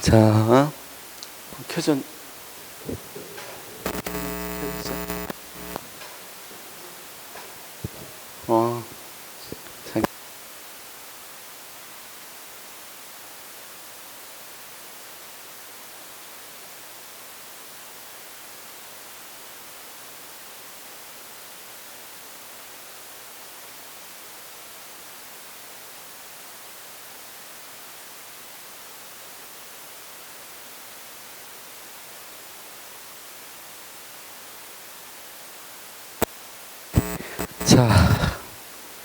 자, 켜전. 자,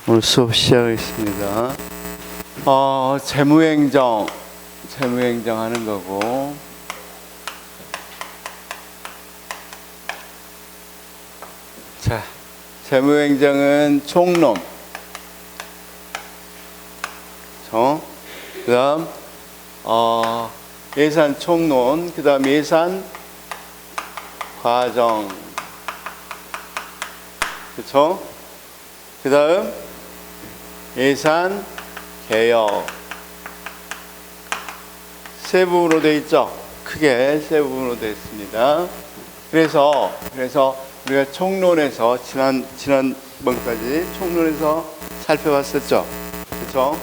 오늘 수업 시작하겠습니다. 재무행정 하는 거고, 자, 재무행정은 총론, 그 다음 예산 총론, 그 다음 예산 과정, 그쵸? 그 다음 예산 개혁, 세 부분으로 되어 있죠. 크게 세 부분으로 되어 있습니다. 그래서 우리가 총론에서 지난번까지 총론에서 살펴봤었죠. 그렇죠?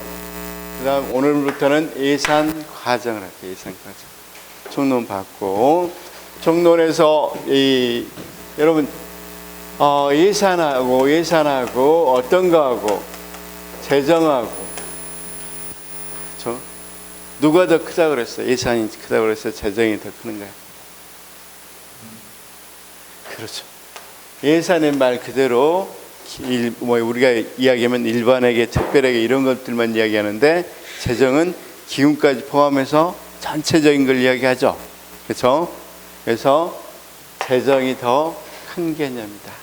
그 다음 오늘부터는 예산 과정을 할게요. 예산 과정. 총론 받고, 총론에서 여러분 예산하고 어떤 거하고 재정하고, 그렇죠? 누가 더 크다 그랬어요? 예산이 크다 그랬어요? 재정이 더 크는가요? 그렇죠. 예산의 말 그대로 우리가 이야기하면 일반에게 특별하게 이런 것들만 이야기하는데, 재정은 기금까지 포함해서 전체적인 걸 이야기하죠. 그렇죠? 그래서 재정이 더 큰 개념이다.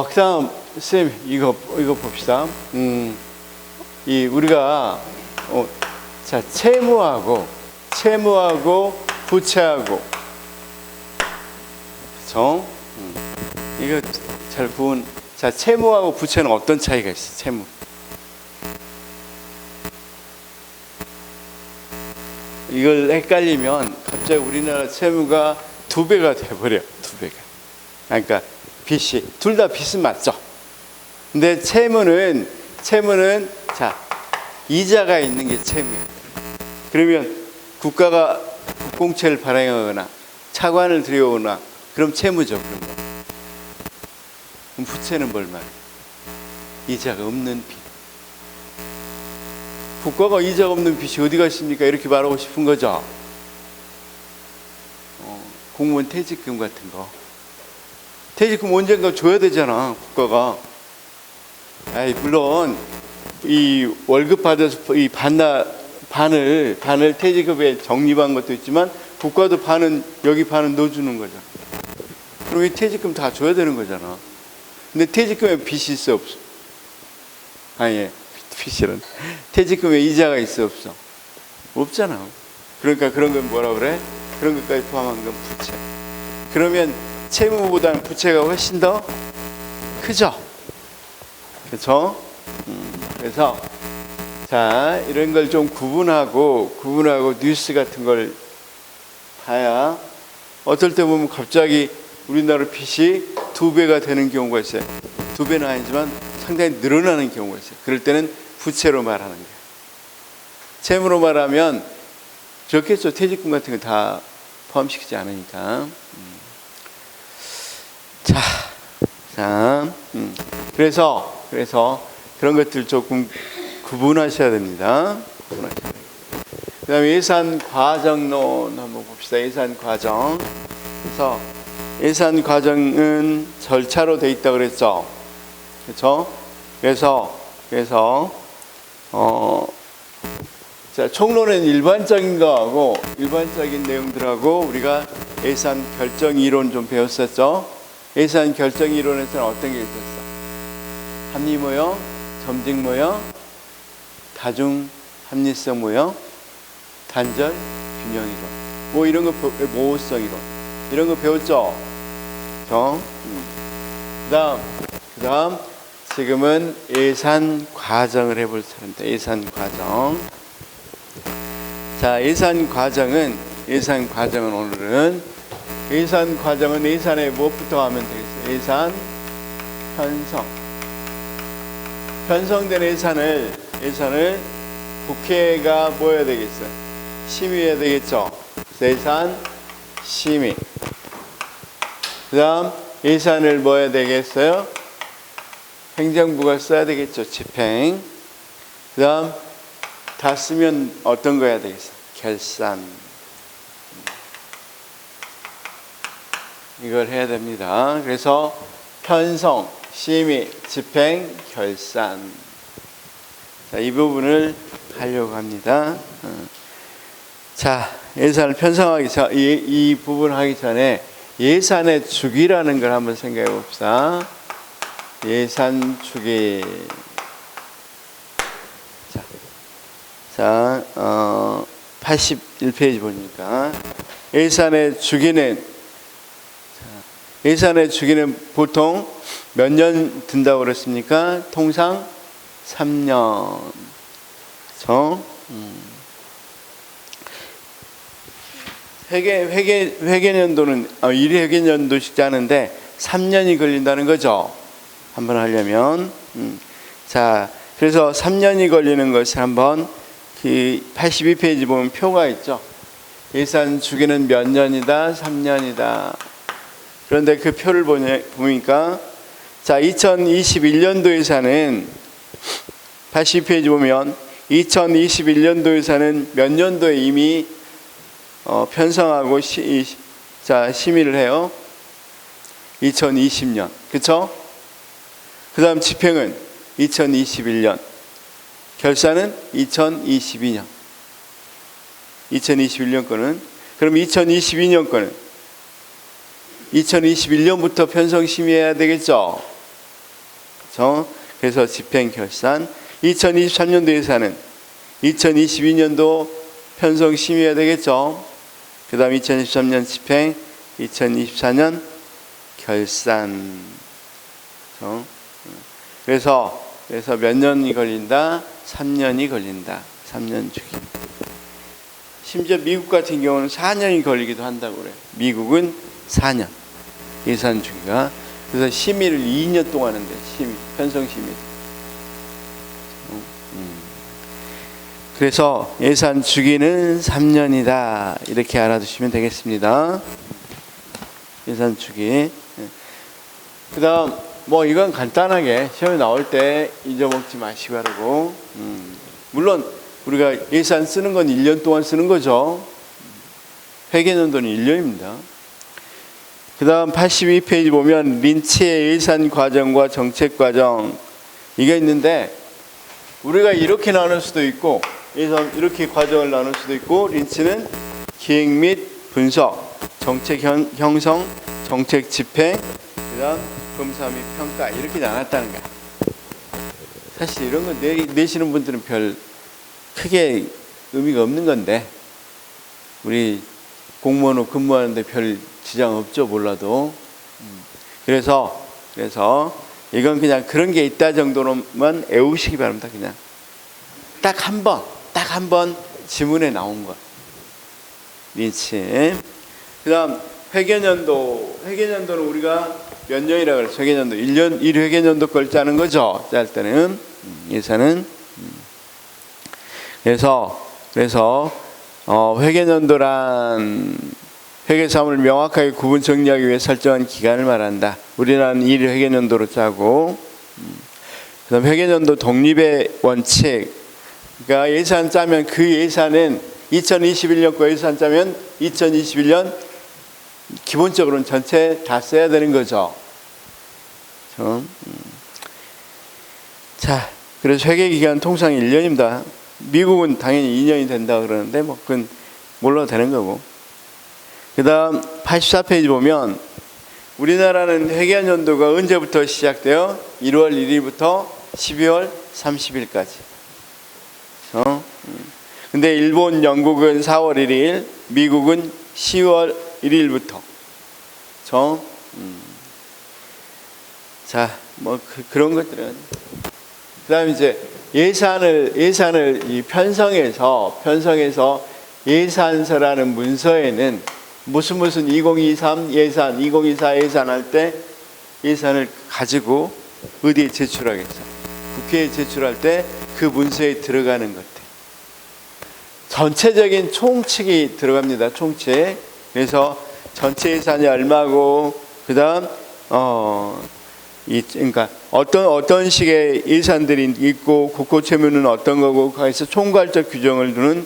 그 다음, 쌤, 이거 봅시다. 우리가, 채무하고 부채하고, 그쵸? 이거 잘 구분. 자, 채무하고 부채는 어떤 차이가 있어요? 채무. 이걸 헷갈리면 갑자기 우리나라 채무가 2배가 돼버려. 2배가. 그러니까 빚이, 둘 다 빚은 맞죠. 근데 채무는 자, 이자가 있는 게 채무예요. 그러면 국가가 국공채를 발행하거나 차관을 들여오거나, 그럼 채무죠. 그럼 부채는 뭘 말해요? 이자가 없는 빚. 국가가 이자가 없는 빚이 어디가 있습니까? 이렇게 말하고 싶은 거죠. 공무원 퇴직금 같은 거. 퇴직금 언젠가 줘야 되잖아, 국가가. 물론 이 월급 받아서 이 반을 퇴직금에 적립한 것도 있지만, 국가도 여기 반은 넣어주는 거잖아. 그럼 이 퇴직금 다 줘야 되는 거잖아. 근데 퇴직금에 빚이 있어 없어? 빚이란 퇴직금에 이자가 있어 없어? 없잖아. 그러니까 그런 건 뭐라 그래? 그런 것까지 포함한 건 부채. 그러면 채무보다는 부채가 훨씬 더 크죠? 그렇죠? 그래서 자, 이런 걸 좀 구분하고 뉴스 같은 걸 봐야, 어떨 때 보면 갑자기 우리나라 빚이 2배가 되는 경우가 있어요. 2배는 아니지만 상당히 늘어나는 경우가 있어요. 그럴 때는 부채로 말하는 거예요. 채무로 말하면 그렇겠죠. 퇴직금 같은 거 다 포함시키지 않으니까. 그래서 그런 것들 조금 구분하셔야 됩니다. 그 다음에 예산 과정론 한번 봅시다. 예산 과정. 그래서 예산 과정은 절차로 돼 있다고 그랬죠. 그렇죠? 그래서 그래서 자, 총론은 일반적인 거하고 일반적인 내용들하고 우리가 예산 결정 이론 좀 배웠었죠. 예산 결정 이론에서는 어떤 게 있었어? 합리 모형, 점증 모형, 다중 합리성 모형, 단절 균형 이론. 뭐 이런 거 모호성 이론. 이런 거 배웠죠? 그다음 지금은 예산 과정을 해볼 차례입니다. 예산 과정. 자, 예산 과정은 오늘은 예산에 무엇부터 하면 되겠어요? 예산 편성. 편성된 예산을 국회가 뭐 해야 되겠어요? 심의해야 되겠죠? 예산 심의. 그 다음 예산을 뭐 해야 되겠어요? 행정부가 써야 되겠죠? 집행. 그 다음 다 쓰면 어떤 거 해야 되겠어요? 결산. 이걸 해야 됩니다. 그래서 편성, 심의, 집행, 결산. 자, 이 부분을 하려고 합니다. 자, 예산을 편성하기 전, 이 부분 하기 전에 예산의 주기라는 걸 한번 생각해 봅시다. 예산 주기. 자, 81페이지 보니까 예산의 주기는 보통 몇 년 든다고 그랬습니까? 통상 3년. 그렇죠? 회계연도는 1회 회계연도씩 짜는데 3년이 걸린다는 거죠. 한번 하려면. 자, 그래서 3년이 걸리는 것을 한번 82페이지 보면 표가 있죠. 예산 주기는 몇 년이다, 3년이다. 그런데 그 표를 보니까 자, 2021년도 예산은 82페이지 보면 2021년도 예산은 몇 년도에 이미 편성하고 심의를 해요. 2020년. 그렇죠? 그 다음 집행은 2021년. 결산은 2022년. 2021년 거는. 그럼 2022년 거는 2021년부터 편성 심의해야 되겠죠. 그렇죠? 그래서 집행 결산. 2023년도 예산은 2022년도 편성 심의해야 되겠죠. 그 다음 2023년 집행, 2024년 결산. 그래서 몇 년이 걸린다? 3년이 걸린다. 3년 주기. 심지어 미국 같은 경우는 4년이 걸리기도 한다고 그래요. 미국은 4년. 예산 주기가. 그래서 심의를 2년 동안 한대. 편성 심의. 그래서 예산 주기는 3년이다. 이렇게 알아두시면 되겠습니다. 예산 주기. 그 다음 이건 간단하게 시험에 나올 때 잊어먹지 마시고 하라고. 물론 우리가 예산 쓰는 건 1년 동안 쓰는 거죠. 회계연도는 1년입니다. 그 다음 82페이지 보면 린치의 예산 과정과 정책 과정 이게 있는데 우리가 이렇게 나눌 수도 있고 이렇게 과정을 나눌 수도 있고 린치는 기획 및 분석, 정책 형성, 정책 집행, 그 다음 검사 및 평가 이렇게 나눴다는 거야. 사실 이런 거 내시는 분들은 별 크게 의미가 없는 건데 우리 공무원으로 근무하는데 별 지장 없죠. 몰라도. 그래서 이건 그냥 그런 게 있다 정도로만 외우시기 바랍니다. 그냥 딱 한 번 지문에 나온 거. 린치. 그 다음 회계연도는 우리가 몇 년이라고 그랬어요? 회계연도 1회계연도 걸 짜는 거죠. 짤 때는 예산은. 그래서 회계연도란 회계사업을 명확하게 구분 정리하기 위해 설정한 기간을 말한다. 우리나라는 1회 회계연도로 짜고, 그다음 회계연도 독립의 원칙. 그러니까 예산 짜면 그 예산은 2021년 거 예산 짜면 2021년 기본적으로는 전체 다 써야 되는 거죠. 자, 그래서 회계 기간 통상 1년입니다. 미국은 당연히 2년이 된다 그러는데 뭐 그건 몰라도 되는 거고. 그다음 84페이지 보면 우리나라는 회계한 연도가 언제부터 시작돼요? 1월 1일부터 12월 30일까지. 근데 일본, 영국은 4월 1일, 미국은 10월 1일부터. 자, 뭐 그런 것들은. 그다음에 이제 예산을 이 편성해서 예산서라는 문서에는 무슨 2023 예산, 2024 예산할 때 예산을 가지고 어디에 제출하겠어? 국회에 제출할 때 그 문서에 들어가는 것들. 전체적인 총칙이 들어갑니다. 총칙. 그래서 전체 예산이 얼마고, 그다음 그러니까 어떤 식의 예산들이 있고 국고 채무는 어떤 거고, 거기서 총괄적 규정을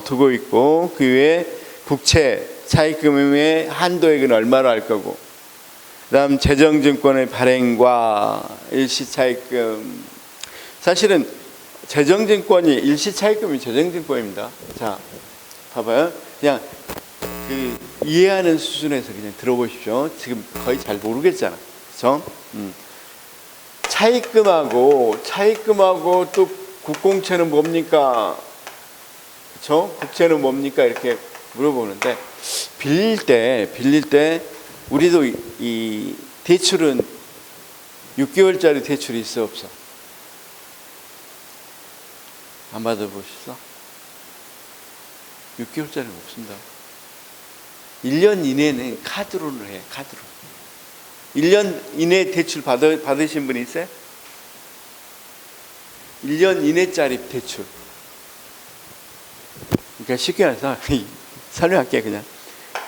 두고 있고, 그 외에 국채 차입금의 한도액은 얼마로 할 거고, 그다음 재정증권의 발행과 일시차입금. 사실은 재정증권이 일시차입금이 재정증권입니다. 자, 봐봐요. 그냥 그 이해하는 수준에서 그냥 들어보십시오. 지금 거의 잘 모르겠잖아, 그렇죠? 차입금하고 또 국공채는 뭡니까? 그렇죠? 국채는 뭡니까? 이렇게 물어보는데, 빌릴 때 우리도 이 대출은 6개월짜리 대출이 있어 없어? 안 받아보셨어? 6개월짜리는 없습니다. 1년 이내는 카드로는 해, 카드로. 1년 이내 대출 받으신 분 있어요? 1년 이내짜리 대출. 그러니까 쉽게 말해서 설명할게요, 그냥.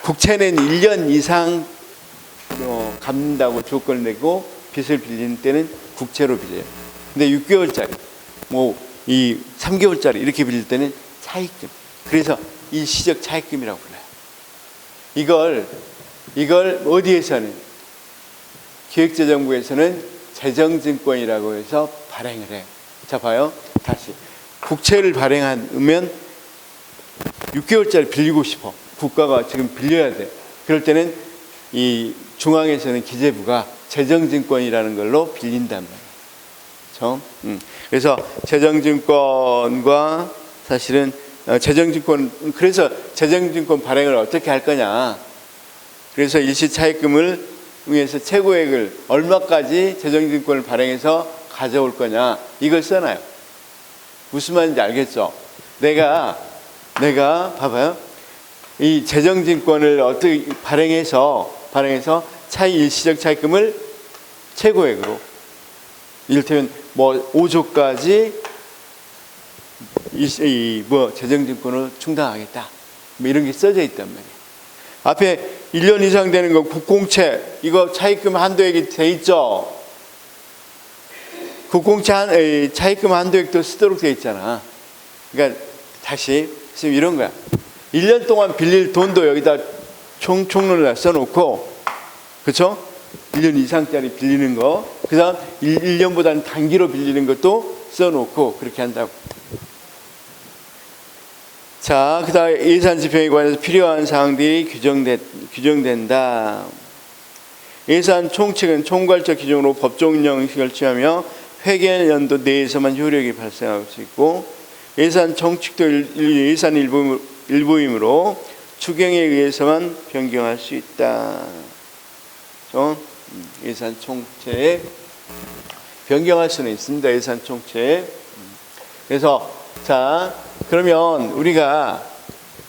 국채는 1년 이상 갚는다고 조건을 내고 빚을 빌리는 때는 국채로 빌려요. 근데 6개월짜리, 이 3개월짜리 이렇게 빌릴 때는 차입금. 그래서 일시적 차입금이라고 불러요. 이걸 어디에서는, 기획재정부에서는 재정증권이라고 해서 발행을 해요. 자, 봐요. 다시. 국채를 발행하면 6개월짜리 빌리고 싶어. 국가가 지금 빌려야 돼. 그럴 때는 이 중앙에서는 기재부가 재정증권이라는 걸로 빌린단 말이에요. 그렇죠? 그래서 재정증권과 사실은 그래서 재정증권 발행을 어떻게 할 거냐. 그래서 일시차입금을 위해서 최고액을 얼마까지 재정증권을 발행해서 가져올 거냐, 이걸 써놔요. 무슨 말인지 알겠죠? 내가 봐봐요. 이 재정증권을 어떻게 발행해서 일시적 차입금을 최고액으로, 이를테면 5조까지 재정증권을 충당하겠다, 이런 게 써져 있단 말이에요. 앞에 1년 이상 되는 거 국공채, 이거 차입금 한도액이 돼 있죠. 국공채 차입금 한도액도 쓰도록 돼 있잖아. 그러니까 다시 지금 이런 거야. 1년 동안 빌릴 돈도 여기다 총론을 써놓고, 그렇죠? 1년 이상짜리 빌리는 거, 그 다음 1년보다는 단기로 빌리는 것도 써놓고 그렇게 한다고. 자, 그 다음 예산 집행에 관해서 필요한 사항들이 규정된다. 예산 총칙은 총괄적 규정으로 법정 형식을 취하며 회계연도 내에서만 효력이 발생할 수 있고, 예산 총칙도 예산 일부이므로 추경에 의해서만 변경할 수 있다. 예산 총책 변경할 수는 있습니다. 예산 총책. 그래서 자, 그러면 우리가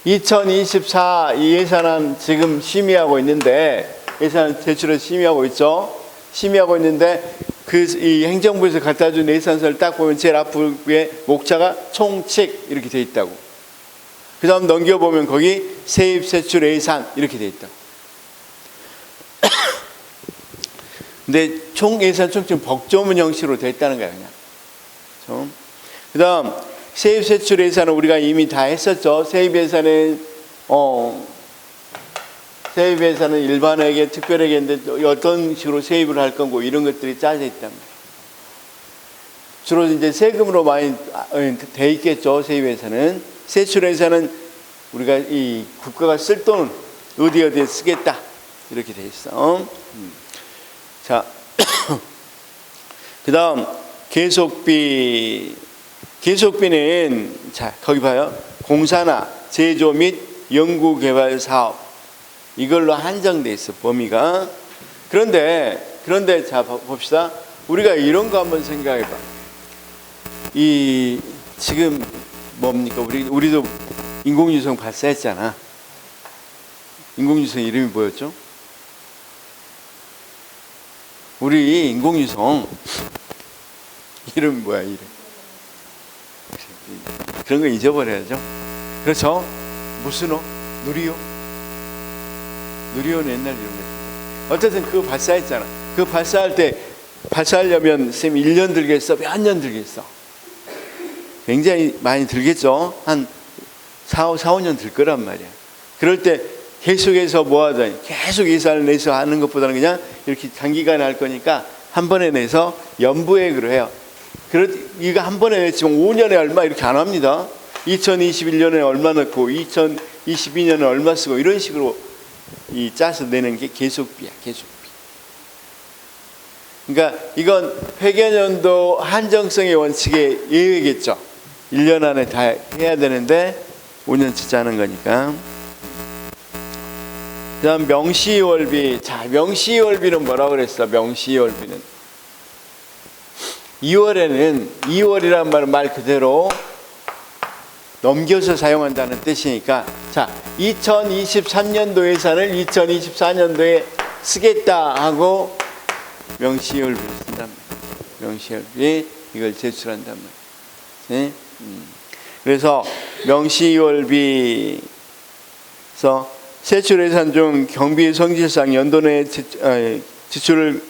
2024 이 예산안 지금 심의하고 있는데, 예산 제출을 심의하고 있죠. 심의하고 있는데 이 행정부에서 갖다 준 예산서를 딱 보면 제일 앞부분에 목차가 총칙 이렇게 돼 있다고. 그 다음 넘겨보면 거기 세입 세출 예산 이렇게 돼 있다. 근데 총 예산 총칙은 법조문 형식으로 돼 있다는 거야, 그냥. 그 다음 세입 세출 예산은 우리가 이미 다 했었죠. 세입 예산은 일반에게 특별하게 했는데 어떤 식으로 세입을 할 거고 이런 것들이 짜져 있단 말이에요. 주로 이제 세금으로 많이 돼 있겠죠. 세입에서는. 세출에서는 우리가 이 국가가 쓸 돈은 어디에 쓰겠다 이렇게 돼 있어. 자, 그다음 계속비. 계속비는 자 거기 봐요. 공사나 제조 및 연구개발 사업 이걸로 한정돼 있어 범위가. 그런데 자 봅시다. 우리가 이런 거 한번 생각해봐. 이 지금 뭡니까? 우리도 인공위성 발사했잖아. 인공위성 이름이 뭐였죠? 우리 인공위성 이름 뭐야 이름? 그런 거 잊어버려야죠. 그렇죠? 무슨 호? 누리호? 누리호는 옛날 이름이었는데 어쨌든 그거 발사했잖아. 그거 발사할 때 발사하려면 쌤 1년 들겠어? 몇 년 들겠어? 굉장히 많이 들겠죠. 한 4, 5년 들 거란 말이야. 그럴 때 계속해서 모아다니 계속 예산을 내서 하는 것보다는 그냥 이렇게 단기간에 할 거니까 한 번에 내서 연부액으로 해요. 이거 한 번에 냈지만 5년에 얼마 이렇게 안 합니다. 2021년에 얼마 넣고 2022년에 얼마 쓰고 이런 식으로 짜서 내는 게 계속비야. 계속비. 그러니까 이건 회계연도 한정성의 원칙에 예외겠죠. 1년 안에 다 해야 되는데 5년치 짜는 거니까. 그 다음 명시월비. 자, 명시월비는 뭐라고 그랬어? 명시월비는 2월이란 말은 말 그대로 넘겨서 사용한다는 뜻이니까, 자, 2023년도 예산을 2024년도에 쓰겠다 하고 명시월비를 쓴단 말이에요. 명시월비 이걸 제출한단 말이에요. 네? 그래서 명시월비에서 세출 예산 중 경비 성질상 연도 내에 지출을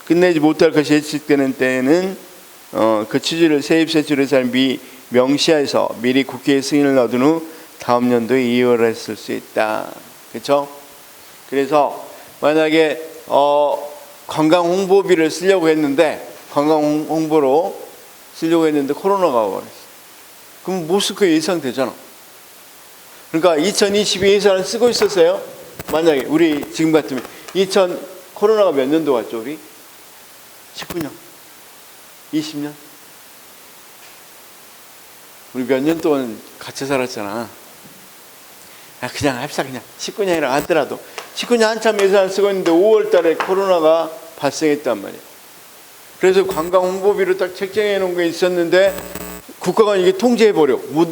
끝내지 못할 것이 예측되는 때에는 그 취지를 세입세출 예산을 명시해서 미리 국회에 승인을 얻은 후 다음 연도에 2월에 쓸 수 있다. 그렇죠? 그래서 만약에 관광 홍보비를 쓰려고 했는데 관광 홍보로 쓰려고 했는데 코로나가 와버렸어. 그럼 못 쓸 거 예상되잖아. 그러니까 2022 예산을 쓰고 있었어요. 만약에 우리 지금 같으면 코로나가 몇 년도 왔죠 우리? 19년? 20년? 우리 몇 년 동안 같이 살았잖아. 그냥 합시다. 그냥 19년이라고 하더라도 19년 한참 예산을 쓰고 있는데 5월 달에 코로나가 발생했단 말이에요. 그래서 관광 홍보비로 딱 책정해 놓은 게 있었는데 국가가 이게 통제해버려. 못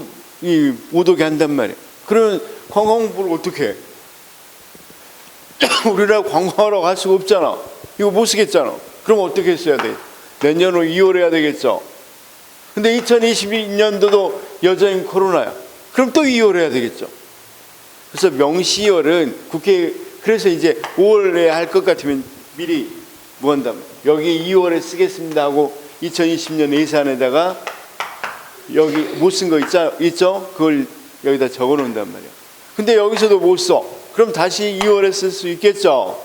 오게 한단 말이에요. 그러면 관광 홍보를 어떻게 해? 우리나라 관광하러 갈 수가 없잖아. 이거 못 쓰겠잖아. 그럼 어떻게 했어야 돼? 내년 후 2월 해야 되겠죠. 근데 2022년도도 여전히 코로나야. 그럼 또 2월 해야 되겠죠. 그래서 명시월은 국회, 그래서 이제 5월에 할 것 같으면 미리 뭐 한다면 여기 2월에 쓰겠습니다 하고 2020년 예산에다가 여기 못 쓴 거 있죠? 그걸 여기다 적어 놓는단 말이야. 근데 여기서도 못 써. 그럼 다시 2월에 쓸 수 있겠죠?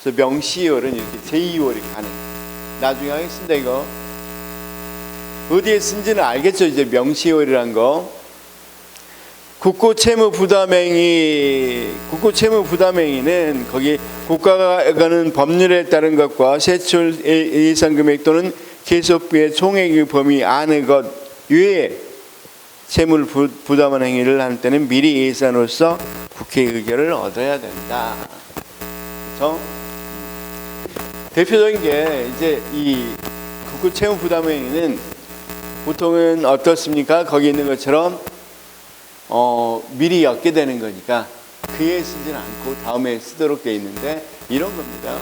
그래서 명시월은 이렇게 제2월이 가능. 나중에 하겠습니다, 이거. 어디에 쓴지는 알겠죠? 이제 명시월이란 거. 국고채무부담행위는 거기 국가가 가는 법률에 따른 것과 세출 예산 금액 또는 계속비의 총액의 범위 안의 것 외에 채무를 부담하는 행위를 할 때는 미리 예산으로서 국회의 의결을 얻어야 된다. 그렇죠? 대표적인 게 이제 이 국고채무부담행위는 보통은 어떻습니까? 거기 있는 것처럼 미리 엮게 되는 거니까 그에 쓰지는 않고 다음에 쓰도록 돼 있는데 이런 겁니다.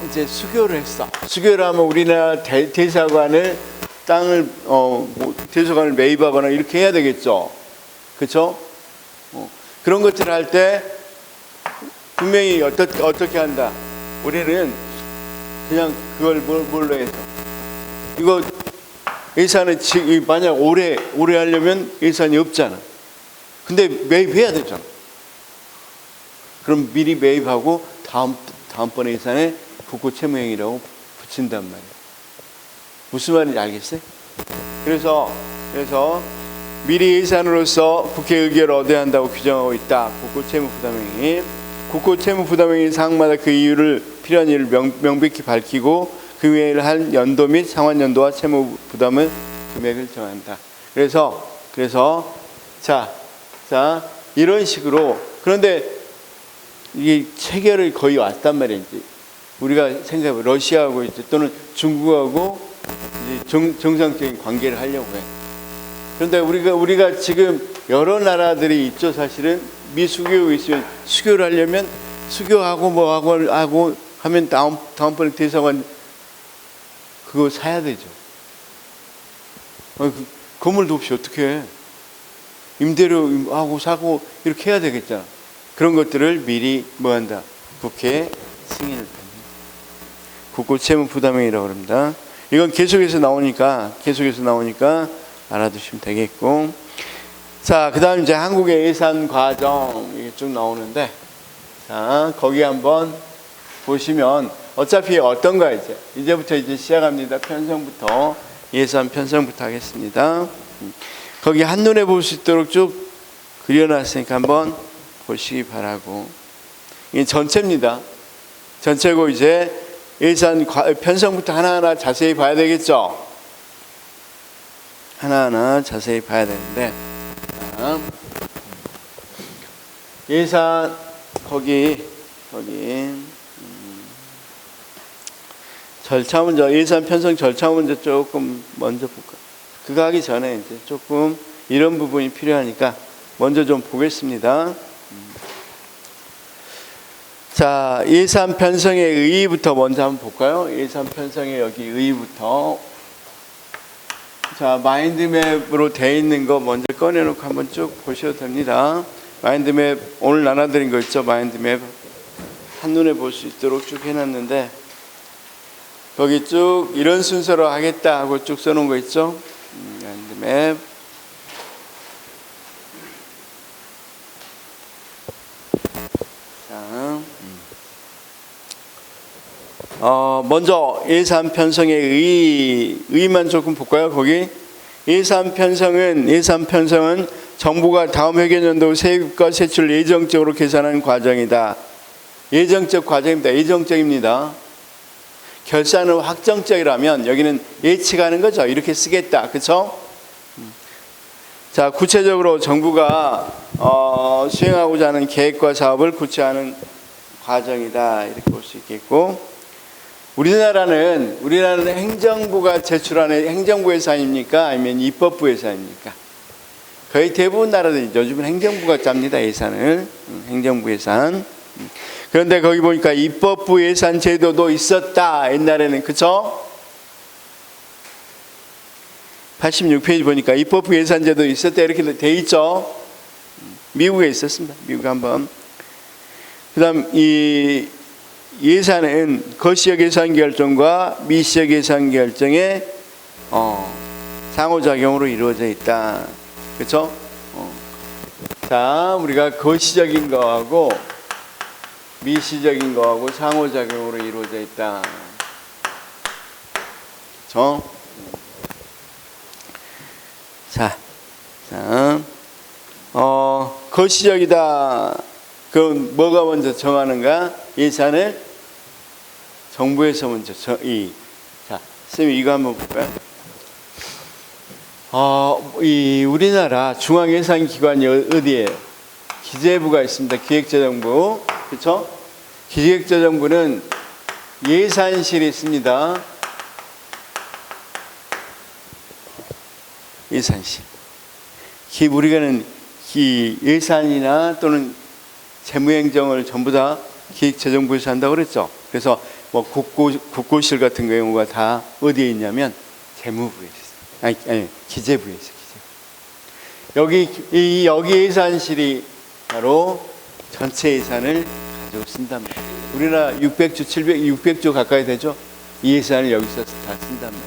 이제 수교를 했어. 수교를 하면 우리나라 대사관을 땅을 대사관을 매입하거나 이렇게 해야 되겠죠. 그렇죠? 그런 것들을 할 때 분명히 어떻게 한다. 우리는 그냥 그걸 뭘로 해서 이거 예산을 만약 오래 하려면 예산이 없잖아. 근데 매입해야 되잖아. 그럼 미리 매입하고 다음번에 예산에 국고채무행위라고 붙인단 말이야. 무슨 말인지 알겠어요? 그래서 미리 예산으로서 국회 의결을 얻어야 한다고 규정하고 있다. 국고채무부담행위. 국고채무부담행위 사항마다 그 이유를 필요한 이유를 명백히 밝히고 그 외에 한 연도 및 상환연도와 채무부담의 금액을 정한다. 그래서 자 이런 식으로. 그런데 이게 체결을 거의 왔단 말이에요. 이제 우리가 생각해 러시아하고 이제 또는 중국하고 이제 정상적인 관계를 하려고 해. 그런데 우리가 지금 여러 나라들이 있죠. 사실은 미수교 있으면 수교를 하려면 수교하고 하고 하면 다음번에 대사관 그거 사야 되죠. 건물도 없이 어떻게 해? 임대료 하고 사고 이렇게 해야 되겠잖아. 그런 것들을 미리 뭐한다? 국회에 승인을 받는 국고채무부담행위라고 합니다. 이건 계속해서 나오니까 알아두시면 되겠고. 자, 그 다음 이제 한국의 예산 과정 이게 쭉 나오는데, 자, 거기 한번 보시면 어차피 어떤가 이제부터 이제 시작합니다. 편성부터 예산 편성부터 하겠습니다. 거기 한눈에 볼 수 있도록 쭉 그려놨으니까 한번 보시기 바라고. 이게 전체입니다. 전체고 이제 예산 편성부터 하나하나 자세히 봐야 되겠죠. 하나하나 자세히 봐야 되는데, 예산 거기 절차 문제, 예산 편성 절차 문제 조금 먼저 볼까. 그거 하기 전에 이제 조금 이런 부분이 필요하니까 먼저 좀 보겠습니다. 자, 예산 편성의 의의부터 먼저 한번 볼까요? 예산 편성의 여기 의의부터. 자, 마인드맵으로 되어 있는 거 먼저 꺼내놓고 한번 쭉 보셔도 됩니다. 마인드맵 오늘 나눠드린 거 있죠? 마인드맵 한눈에 볼 수 있도록 쭉 해놨는데 거기 쭉 이런 순서로 하겠다 하고 쭉 써놓은 거 있죠? 마인드맵. 자, 먼저 예산 편성의 의의만 조금 볼까요? 거기 예산 편성은 정부가 다음 회계연도 세입과 세출을 예정적으로 계산하는 과정이다. 예정적 과정입니다. 예정적입니다. 결산은 확정적이라면 여기는 예측하는 거죠. 이렇게 쓰겠다. 그렇죠? 자, 구체적으로 정부가 수행하고자 하는 계획과 사업을 구체화하는 과정이다. 이렇게 볼 수 있겠고, 우리나라는 행정부가 제출하는 행정부 예산입니까? 아니면 입법부 예산입니까? 거의 대부분 나라들이 요즘은 행정부가 짭니다. 예산을. 행정부 예산. 그런데 거기 보니까 입법부 예산 제도도 있었다. 옛날에는. 그쵸? 86페이지 보니까 입법부 예산 제도 있었다. 이렇게 돼 있죠? 미국에 있었습니다. 미국 한번. 그 다음 이 예산은 거시적 예산 결정과 미시적 예산 결정의 상호작용으로 이루어져 있다. 그렇죠? 자, 우리가 거시적인 거하고 미시적인 거하고 상호작용으로 이루어져 있다. 그렇죠? 자, 거시적이다. 그럼 뭐가 먼저 정하는가? 예산을 정부에서 먼저 자, 선생님 이거 한번 볼까요? 이 우리나라 중앙예산기관이 어디예요? 기재부가 있습니다. 기획재정부. 그렇죠? 기획재정부는 예산실이 있습니다. 예산실. 우리가는 예산이나 또는 재무행정을 전부 다 기획재정부에서 한다고 그랬죠. 그래서 뭐 국고실 같은 경우가 다 어디에 있냐면 재무부에 있어요. 아니 기재부에 있어요. 기재부. 여기 예산실이 바로 전체 예산을 가지고 쓴답니다. 우리나라 600조 가까이 되죠. 이 예산을 여기서 다 쓴답니다.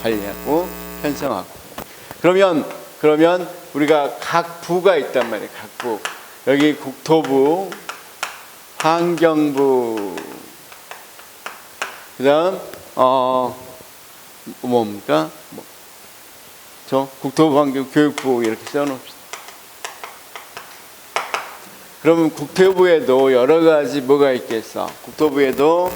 관리하고 편성하고. 그러면 우리가 각 부가 있단 말이에요. 각 부. 여기 국토부, 환경부, 그다음 뭡니까? 저 국토부환경교육부 이렇게 써놓읍시다. 그러면 국토부에도 여러 가지 뭐가 있겠어? 국토부에도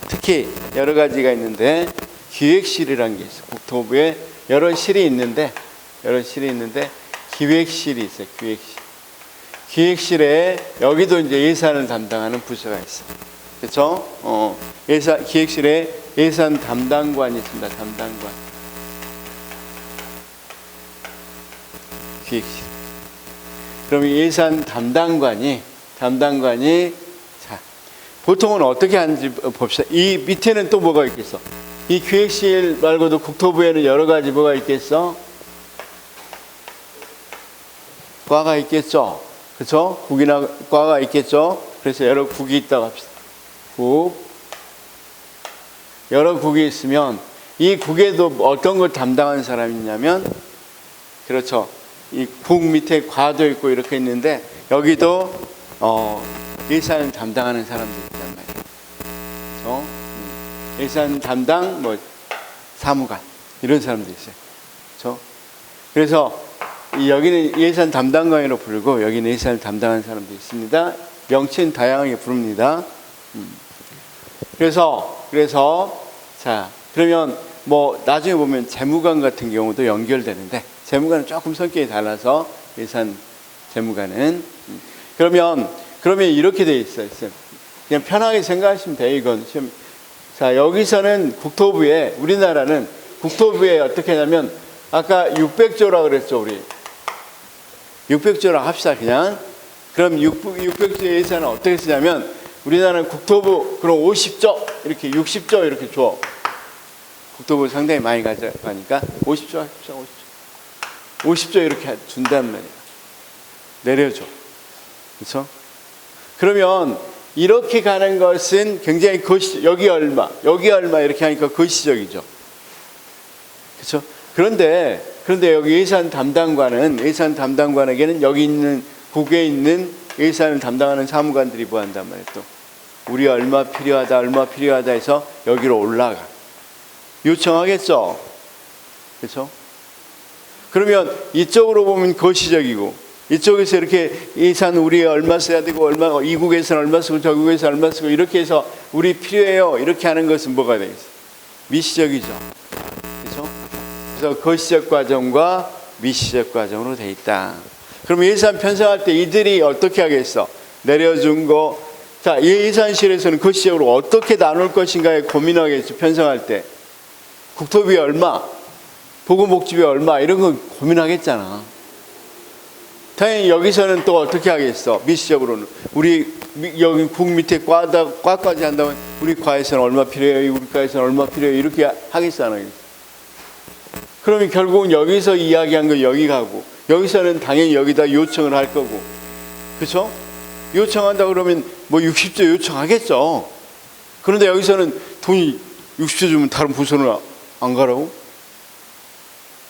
특히 여러 가지가 있는데 기획실이라는 게 있어. 국토부에 여러 실이 있는데 기획실이 있어요. 기획실에 여기도 이제 예산을 담당하는 부서가 있어. 그렇죠? 기획실에 예산 담당관이 있습니다. 담당관. 기획실. 그럼 예산 담당관이 자, 보통은 어떻게 하는지 봅시다. 이 밑에는 또 뭐가 있겠어? 이 기획실 말고도 국토부에는 여러 가지 뭐가 있겠어? 과가 있겠죠. 그렇죠? 국이나 과가 있겠죠. 그래서 여러 국이 있다고 합시다. 여러 국이 있으면 이 국에도 어떤 걸 담당하는 사람이 있냐면, 그렇죠. 이 국 밑에 과도 있고 이렇게 있는데 여기도 예산 담당하는 사람들이 있단 말이에요. 그렇죠? 예산 담당 사무관 이런 사람들이 있어요. 그렇죠? 그래서 여기는 예산 담당관으로 부르고 여기는 예산을 담당하는 사람도 있습니다. 명칭은 다양하게 부릅니다. 그래서 자, 그러면 나중에 보면 재무관 같은 경우도 연결되는데 재무관은 조금 성격이 달라서 예산 재무관은 그러면 이렇게 돼 있어요. 그냥 편하게 생각하시면 돼요. 이건 자, 여기서는 국토부에 우리나라는 국토부에 어떻게 하냐면 아까 600조라 그랬죠, 우리. 600조라 합시다, 그냥. 그럼 600조 예산은 어떻게 쓰냐면 우리나라는 국토부 그럼 50조 이렇게 60조 이렇게 줘. 국토부 상당히 많이 가져가니까 50조 이렇게 준단 말이야. 내려줘. 그렇죠? 그러면 이렇게 가는 것은 굉장히 여기 얼마 이렇게 하니까 거시적이죠. 그렇죠? 그런데 여기 예산 담당관에게는 여기 있는 국에 있는 예산을 담당하는 사무관들이 뭐 한단 말이에요. 또 우리 얼마 필요하다 해서 여기로 올라가. 요청하겠죠. 그렇죠? 그러면 이쪽으로 보면 거시적이고 이쪽에서 이렇게 예산 우리 얼마 써야 되고 이 국에서는 얼마 쓰고 저 국에서는 얼마 쓰고 이렇게 해서 우리 필요해요. 이렇게 하는 것은 뭐가 되겠어요? 미시적이죠. 그렇죠? 그래서 거시적 과정과 미시적 과정으로 돼 있다. 그럼 예산 편성할 때 이들이 어떻게 하겠어? 내려준 거. 자, 이 예산실에서는 거시적으로 어떻게 나눌 것인가에 고민하겠죠. 편성할 때. 국토비에 얼마, 보건복지비에 얼마 이런 거 고민하겠잖아. 당연히 여기서는 또 어떻게 하겠어? 미시적으로는 우리 여기 국 밑에 과까지 한다면 우리 과에서는 얼마 필요해요? 우리 과에서는 얼마 필요해요? 이렇게 하겠어 안 하겠어? 그러면 결국은 여기서 이야기한 거 여기 가고 여기서는 당연히 여기다 요청을 할 거고, 그렇죠? 요청한다 그러면 60조 요청하겠죠. 그런데 여기서는 돈이 60조 주면 다른 부서는 안 가라고?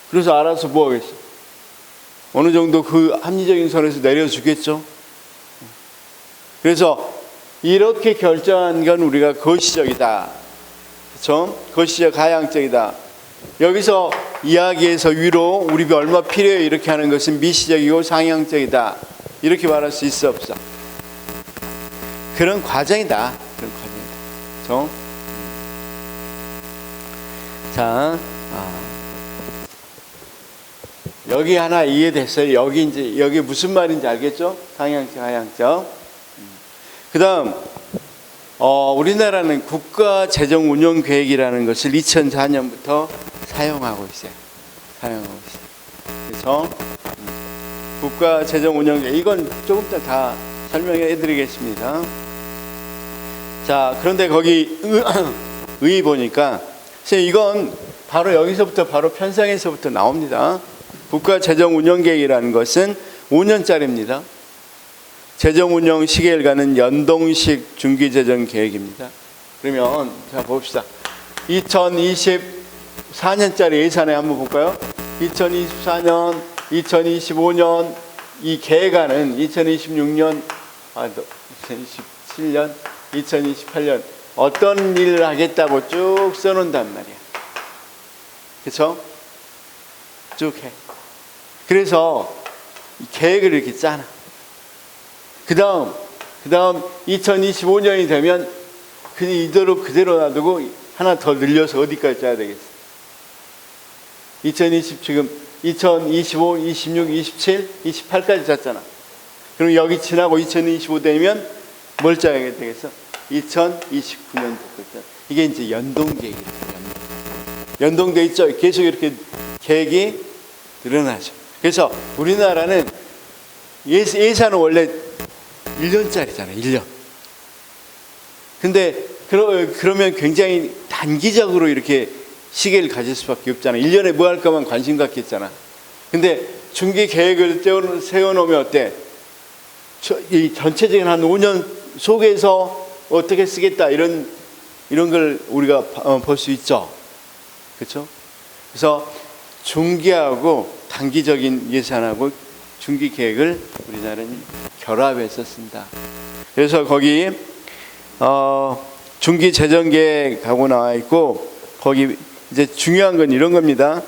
그래서 알아서 뭐 하겠어? 어느 정도 그 합리적인 선에서 내려주겠죠. 그래서 이렇게 결정한 건 우리가 거시적이다. 그렇죠? 거시적 하향적이다. 여기서 이야기에서 위로 우리 얼마 필요해 이렇게 하는 것은 미시적이고 상향적이다. 이렇게 말할 수 있어 없어? 그런 과정이다. 그렇죠? 자, 여기 하나 이해됐어요? 여기 무슨 말인지 알겠죠? 상향적, 하향적. 그다음 우리나라는 국가재정운영계획이라는 것을 2004년부터 사용하고 있어요. 그래서 국가재정운영계획 이건 조금 다 설명해 드리겠습니다. 자, 그런데 거기 의 보니까 이건 바로 여기서부터 바로 편성에서부터 나옵니다. 국가재정운영계획이라는 것은 5년짜리입니다. 재정운영 시계일가는 연동식 중기재정계획입니다. 그러면 자 봅시다. 2024년짜리 예산에 한번 볼까요? 2024년, 2025년 이 계획안은 2026년, 2027년, 2028년 어떤 일을 하겠다고 쭉 써놓는단 말이야. 그렇죠? 쭉 해. 그래서 계획을 이렇게 짜놔. 그 다음 2025년이 되면 그대로 놔두고 하나 더 늘려서 어디까지 짜야 되겠어? 2025, 26, 27, 28까지 짰잖아. 그럼 여기 지나고 2025 되면 뭘 짜야 되겠어? 2029년도. 이게 이제 연동계획이에요. 연동돼 있죠. 계속 이렇게 계획이 늘어나죠. 그래서 우리나라는 예산은 원래 1년짜리잖아요. 1년. 근데 그러면 굉장히 단기적으로 이렇게 시계를 가질 수밖에 없잖아요. 1년에 뭐 할까만 관심 갖겠잖아. 근데 중기 계획을 세워놓으면 어때? 이 전체적인 한 5년 속에서 어떻게 쓰겠다 이런 걸 우리가 볼 수 있죠. 그렇죠? 그래서 중기하고 단기적인 예산하고 중기 계획을 우리나라는 결합해서 쓴다. 그래서 거기 중기 재정 계획하고 나와 있고, 거기 이제 중요한 건 이런 겁니다.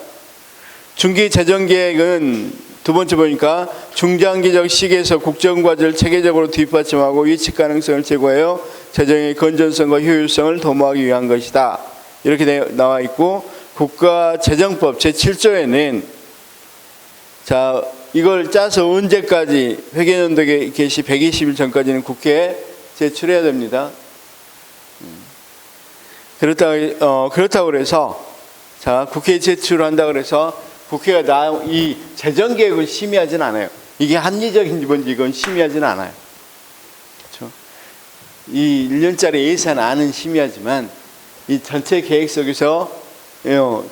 중기 재정 계획은 두 번째 보니까 중장기적 시기에서 국정 과제를 체계적으로 뒷받침하고 예측 가능성을 제고하여 재정의 건전성과 효율성을 도모하기 위한 것이다. 이렇게 나와 있고, 국가재정법 제7조에는 자, 이걸 짜서 언제까지 회계연도 개시 120일 전까지는 국회에 제출해야 됩니다. 그렇다고 그래서 자, 국회에 제출한다 그래서 국회가 이 재정 계획을 심의하진 않아요. 이게 합리적인지 뭔지 이건 심의하진 않아요. 그렇죠? 이 1년짜리 예산안은 심의하지만 이 전체 계획 속에서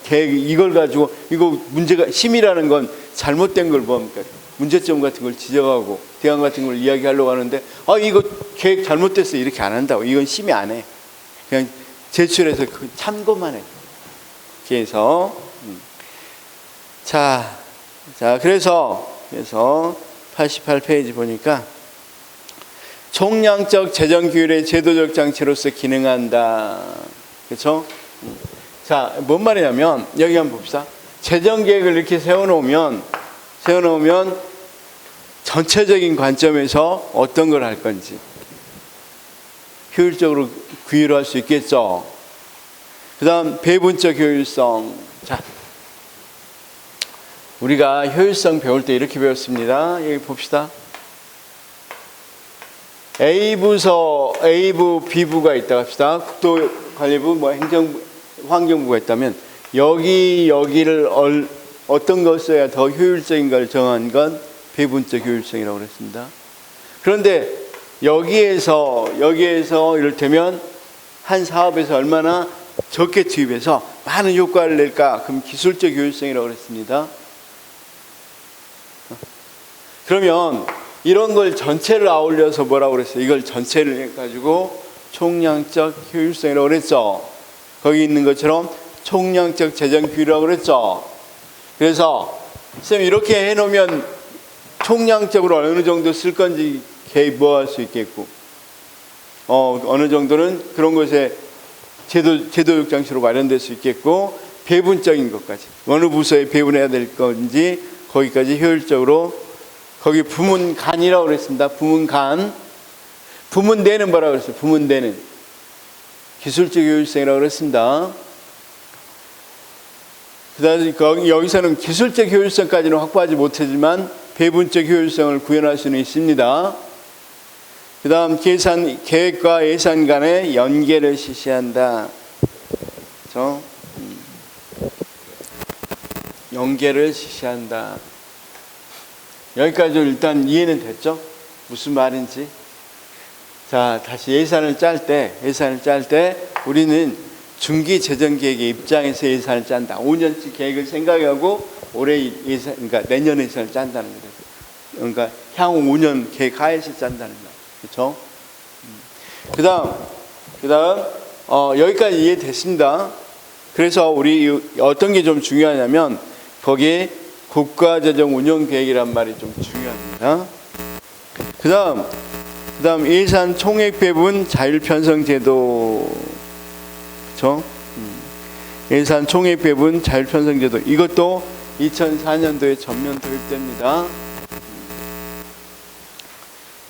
계획 이걸 가지고 이거 문제가 심의라는 건 잘못된 걸 뭡니까? 문제점 같은 걸 지적하고 대안 같은 걸 이야기하려고 하는데 이거 계획 잘못됐어 이렇게 안 한다고. 이건 심의 안 해. 그냥 제출해서 참고만 해. 그래서 자 그래서 88페이지 보니까 총량적 재정 규율의 제도적 장치로서 기능한다. 그렇죠? 자, 뭔 말이냐면 여기 한번 봅시다. 재정 계획을 이렇게 세워놓으면 전체적인 관점에서 어떤 걸 할 건지 효율적으로 규율할 수 있겠죠. 그 다음 배분적 효율성. 자, 우리가 효율성 배울 때 이렇게 배웠습니다. 여기 봅시다. A부서 A부, B부가 있다 합시다. 국토관리부, 행정부, 환경부가 있다면 여기를 어떤 걸 써야 더 효율적인가를 정한 건 배분적 효율성이라고 그랬습니다. 그런데 여기에서 이를테면 한 사업에서 얼마나 적게 투입해서 많은 효과를 낼까? 그럼 기술적 효율성이라고 그랬습니다. 그러면 이런 걸 전체를 아울러서 뭐라고 그랬어요? 이걸 전체를 해가지고 총량적 효율성이라고 그랬죠. 거기 있는 것처럼 총량적 재정 규율이라고 그랬죠. 그래서 쌤 이렇게 해놓으면 총량적으로 어느 정도 쓸 건지 계획할 수 있겠고, 어느 정도는 그런 것에 제도적 장치로 마련될 수 있겠고, 배분적인 것까지 어느 부서에 배분해야 될 건지 거기까지 효율적으로, 거기 부문간이라고 그랬습니다. 부문대는 뭐라고 그랬어요? 부문대는 기술적 효율성이라고 그랬습니다. 그다음에 여기서는 기술적 효율성까지는 확보하지 못하지만 배분적 효율성을 구현할 수는 있습니다. 그 다음 계획과 예산 간의 연계를 실시한다. 그렇죠? 연계를 실시한다. 여기까지 일단 이해는 됐죠? 무슨 말인지. 자, 다시 예산을 짤 때 우리는 중기 재정 계획의 입장에서 예산을 짠다. 5년치 계획을 생각하고 올해 예산, 그러니까 내년 예산을 짠다는 거죠. 그러니까 향후 5년 계획 하에서 짠다는 거. 그렇죠? 그다음 여기까지 이해됐습니다. 그래서 우리 어떤 게 좀 중요하냐면 거기에 국가재정 운영 계획이란 말이 좀 중요합니다. 그다음 예산 총액 배분 자율 편성 제도. 그렇죠? 예산 총액 배분 자율 편성 제도, 이것도 2004년도에 전면 도입됩니다.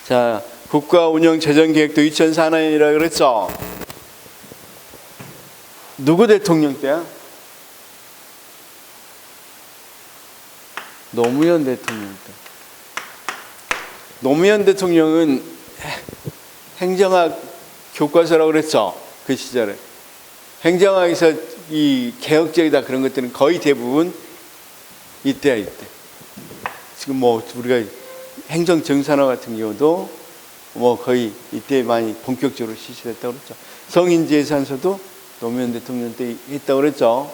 자, 국가 운영 재정 계획도 2004년이라 그랬죠. 누구 대통령 때야? 노무현 대통령 때. 노무현 대통령은 행정학 교과서라고 그랬죠. 그 시절에. 행정학에서 이 개혁적이다 그런 것들은 거의 대부분 이때야, 이때. 지금 뭐 우리가 행정 정산화 같은 경우도 뭐 거의 이때 많이 본격적으로 실시됐다고 그랬죠. 성인지 예산서도 노무현 대통령 때 했다고 그랬죠.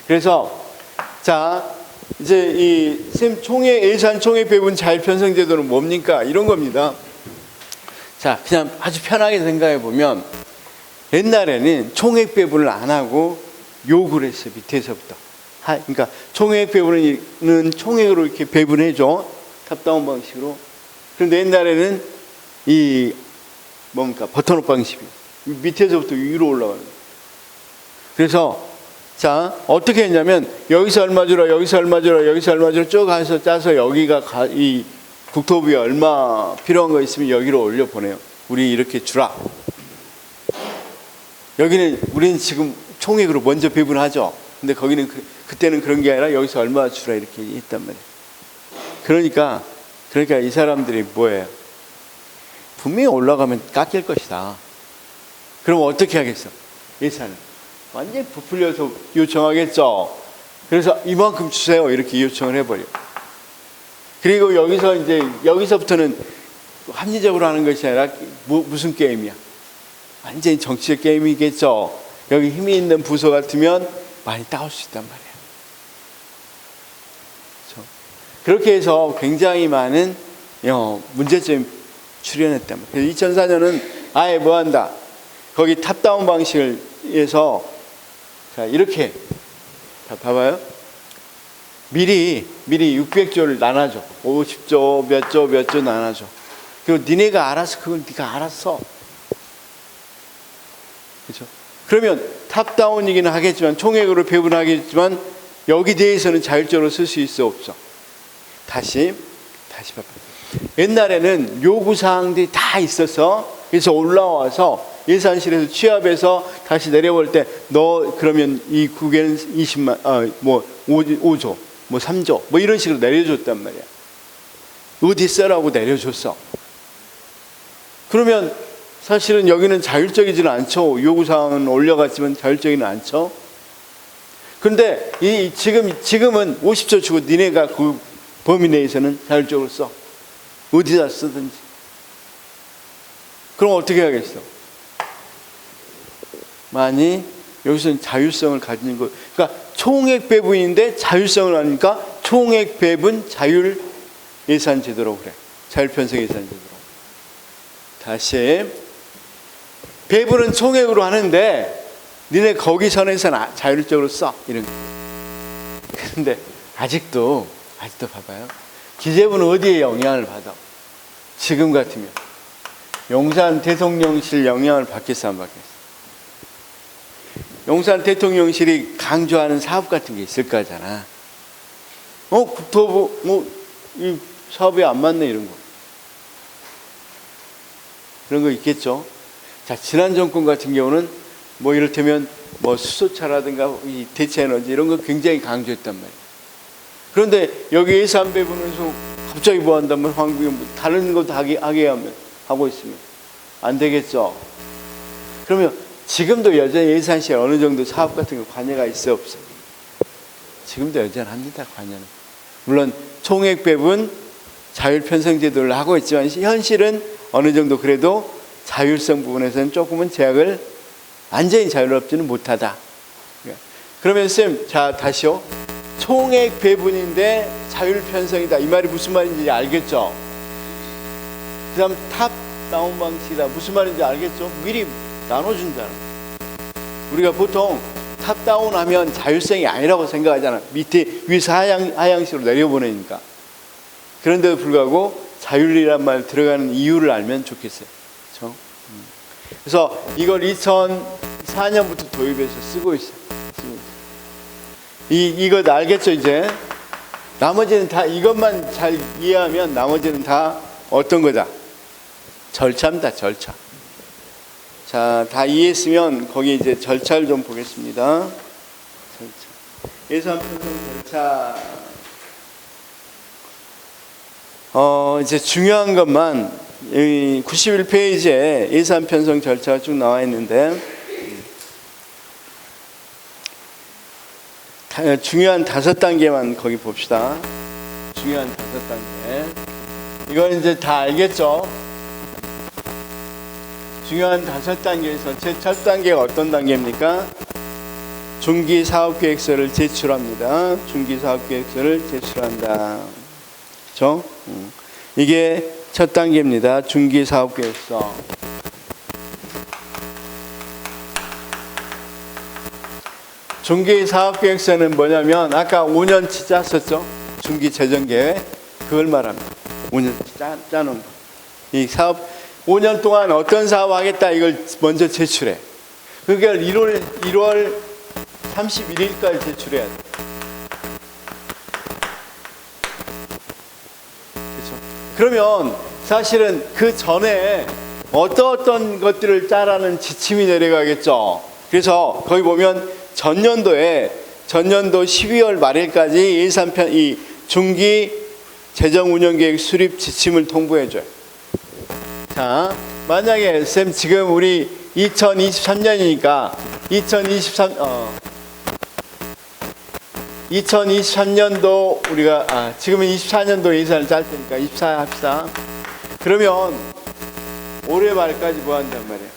그래서 자, 이제 이 예산 총액 배분 자율 편성 제도는 뭡니까? 이런 겁니다. 자, 그냥 아주 편하게 생각해 보면 옛날에는 총액 배분을 안 하고 요구를 했어요. 밑에서부터. 그러니까 총액 배분은 총액으로 이렇게 배분해 줘. 탑다운 방식으로. 그런데 옛날에는 이 뭡니까? 버터넛 방식이 밑에서부터 위로 올라가는 거예요. 그래서 자, 어떻게 했냐면 여기서 얼마 주라, 여기서 얼마 주라, 여기서 얼마 주라 쭉 가서 짜서 여기가 이 국토부에 얼마 필요한 거 있으면 여기로 올려 보내요. 우리 이렇게 주라. 여기는 우리는 지금 총액으로 먼저 배분하죠. 근데 거기는 그때는 그런 게 아니라 여기서 얼마 주라 이렇게 했단 말이에요. 그러니까 이 사람들이 뭐예요? 분명히 올라가면 깎일 것이다. 그럼 어떻게 하겠어? 예산을 완전히 부풀려서 요청하겠죠. 그래서 이만큼 주세요 이렇게 요청을 해버려. 그리고 여기서부터는 합리적으로 하는 것이 아니라 무슨 게임이야? 완전히 정치적 게임이겠죠. 여기 힘이 있는 부서 같으면 많이 따올 수 있단 말이에요. 그렇죠? 그렇게 해서 굉장히 많은 문제점이 출현했단 말이에요. 2004년은 아예 뭐 한다? 거기 탑다운 방식을 해서 자, 이렇게 자, 봐봐요. 미리 600조를 나눠줘. 50조 몇 조 나눠줘. 그리고 니네가 알아서 그건 네가 알았어. 그렇죠? 그러면 탑다운이기는 하겠지만 총액으로 배분하겠지만 여기 대해서는 자율적으로 쓸 수 있어 없어? 다시 봐봐요. 옛날에는 요구사항들이 다 있어서 그래서 올라와서 예산실에서 취합해서 다시 내려볼 때 너 그러면 이 국에는 20만 5조 뭐 3조 뭐 이런 식으로 내려줬단 말이야. 어디 써라고 내려줬어. 그러면 사실은 여기는 자율적이지는 않죠. 요구사항은 올려갔지만 자율적이는 않죠. 그런데 지금은 50조 주고 니네가 그 범위 내에서는 자율적으로 써. 어디다 쓰든지. 그럼 어떻게 하겠어? 많이 여기서는 자율성을 가지는 거. 그러니까 총액 배분인데 자율성을 하니까 총액 배분 자율 예산 제도라고 그래. 자율 편성 예산 제도라고. 다시 배분은 총액으로 하는데 니네 거기 선에서는 자율적으로 써. 이런 거. 그런데 아직도 봐봐요. 기재부는 어디에 영향을 받아? 지금 같으면 용산 대통령실 영향을 받겠어 안 받겠어? 용산 대통령실이 강조하는 사업 같은 게 있을 거잖아. 국토부 이 사업이 안 맞네 이런 거. 그런 거 있겠죠. 자, 지난 정권 같은 경우는 뭐 이를테면 뭐 수소차라든가 이 대체에너지 이런 거 굉장히 강조했단 말이에요. 그런데 여기 예산 배분에서 갑자기 뭐 한다면 황국이 다른 거 하게 하고 있으면 안 되겠죠. 그러면 지금도 여전히 예산실에 어느 정도 사업 같은 거 관여가 있어 없어? 지금도 여전합니다. 관여는. 물론 총액 배분 자율 편성 제도를 하고 있지만 현실은 어느 정도 그래도 자율성 부분에서는 조금은 제약을 완전히 자유롭지는 못하다. 그러면 쌤, 자 다시요. 총액 배분인데 자율 편성이다. 이 말이 무슨 말인지 알겠죠? 그 다음 탑 다운 방식이다. 무슨 말인지 알겠죠? 미리 나눠준다는. 우리가 보통 탑 다운 하면 자율성이 아니라고 생각하잖아. 위에서 하향식으로 내려보내니까. 그런데도 불구하고 자율이란 말 들어가는 이유를 알면 좋겠어요. 그렇죠? 그래서 이걸 2004년부터 도입해서 쓰고 있어요. 이것 알겠죠, 이제? 나머지는 다 이것만 잘 이해하면 나머지는 다 어떤 거다? 절차입니다, 절차. 자, 다 이해했으면 거기 이제 절차를 좀 보겠습니다. 절차. 예산 편성 절차. 이제 중요한 것만 91페이지에 예산 편성 절차가 쭉 나와 있는데 중요한 5단계만 거기 봅시다. 중요한 5단계. 이건 이제 다 알겠죠? 중요한 5단계에서 제 첫 단계가 어떤 단계입니까? 중기사업계획서를 제출합니다. 중기사업계획서를 제출한다. 그렇죠? 이게 첫 단계입니다. 중기사업계획서. 중기사업계획서는 뭐냐면 아까 5년치 짰었죠? 중기재정계획. 그걸 말합니다. 5년치 짜놓은 거. 이 사업 5년 동안 어떤 사업 하겠다 이걸 먼저 제출해. 그걸 1월 31일까지 제출해야 돼. 그렇죠? 그러면 사실은 그 전에 어떤 것들을 짜라는 지침이 내려가겠죠. 그래서 거기 보면 전년도 12월 말일까지 예산편 이 중기 재정운영계획 수립 지침을 통보해줘요. 자, 만약에 쌤 지금 우리 2023년이니까 2023년도 우리가 지금은 24년도 예산을 짤 테니까 24 합시다. 그러면 올해 말까지 뭐 한단 말이에요?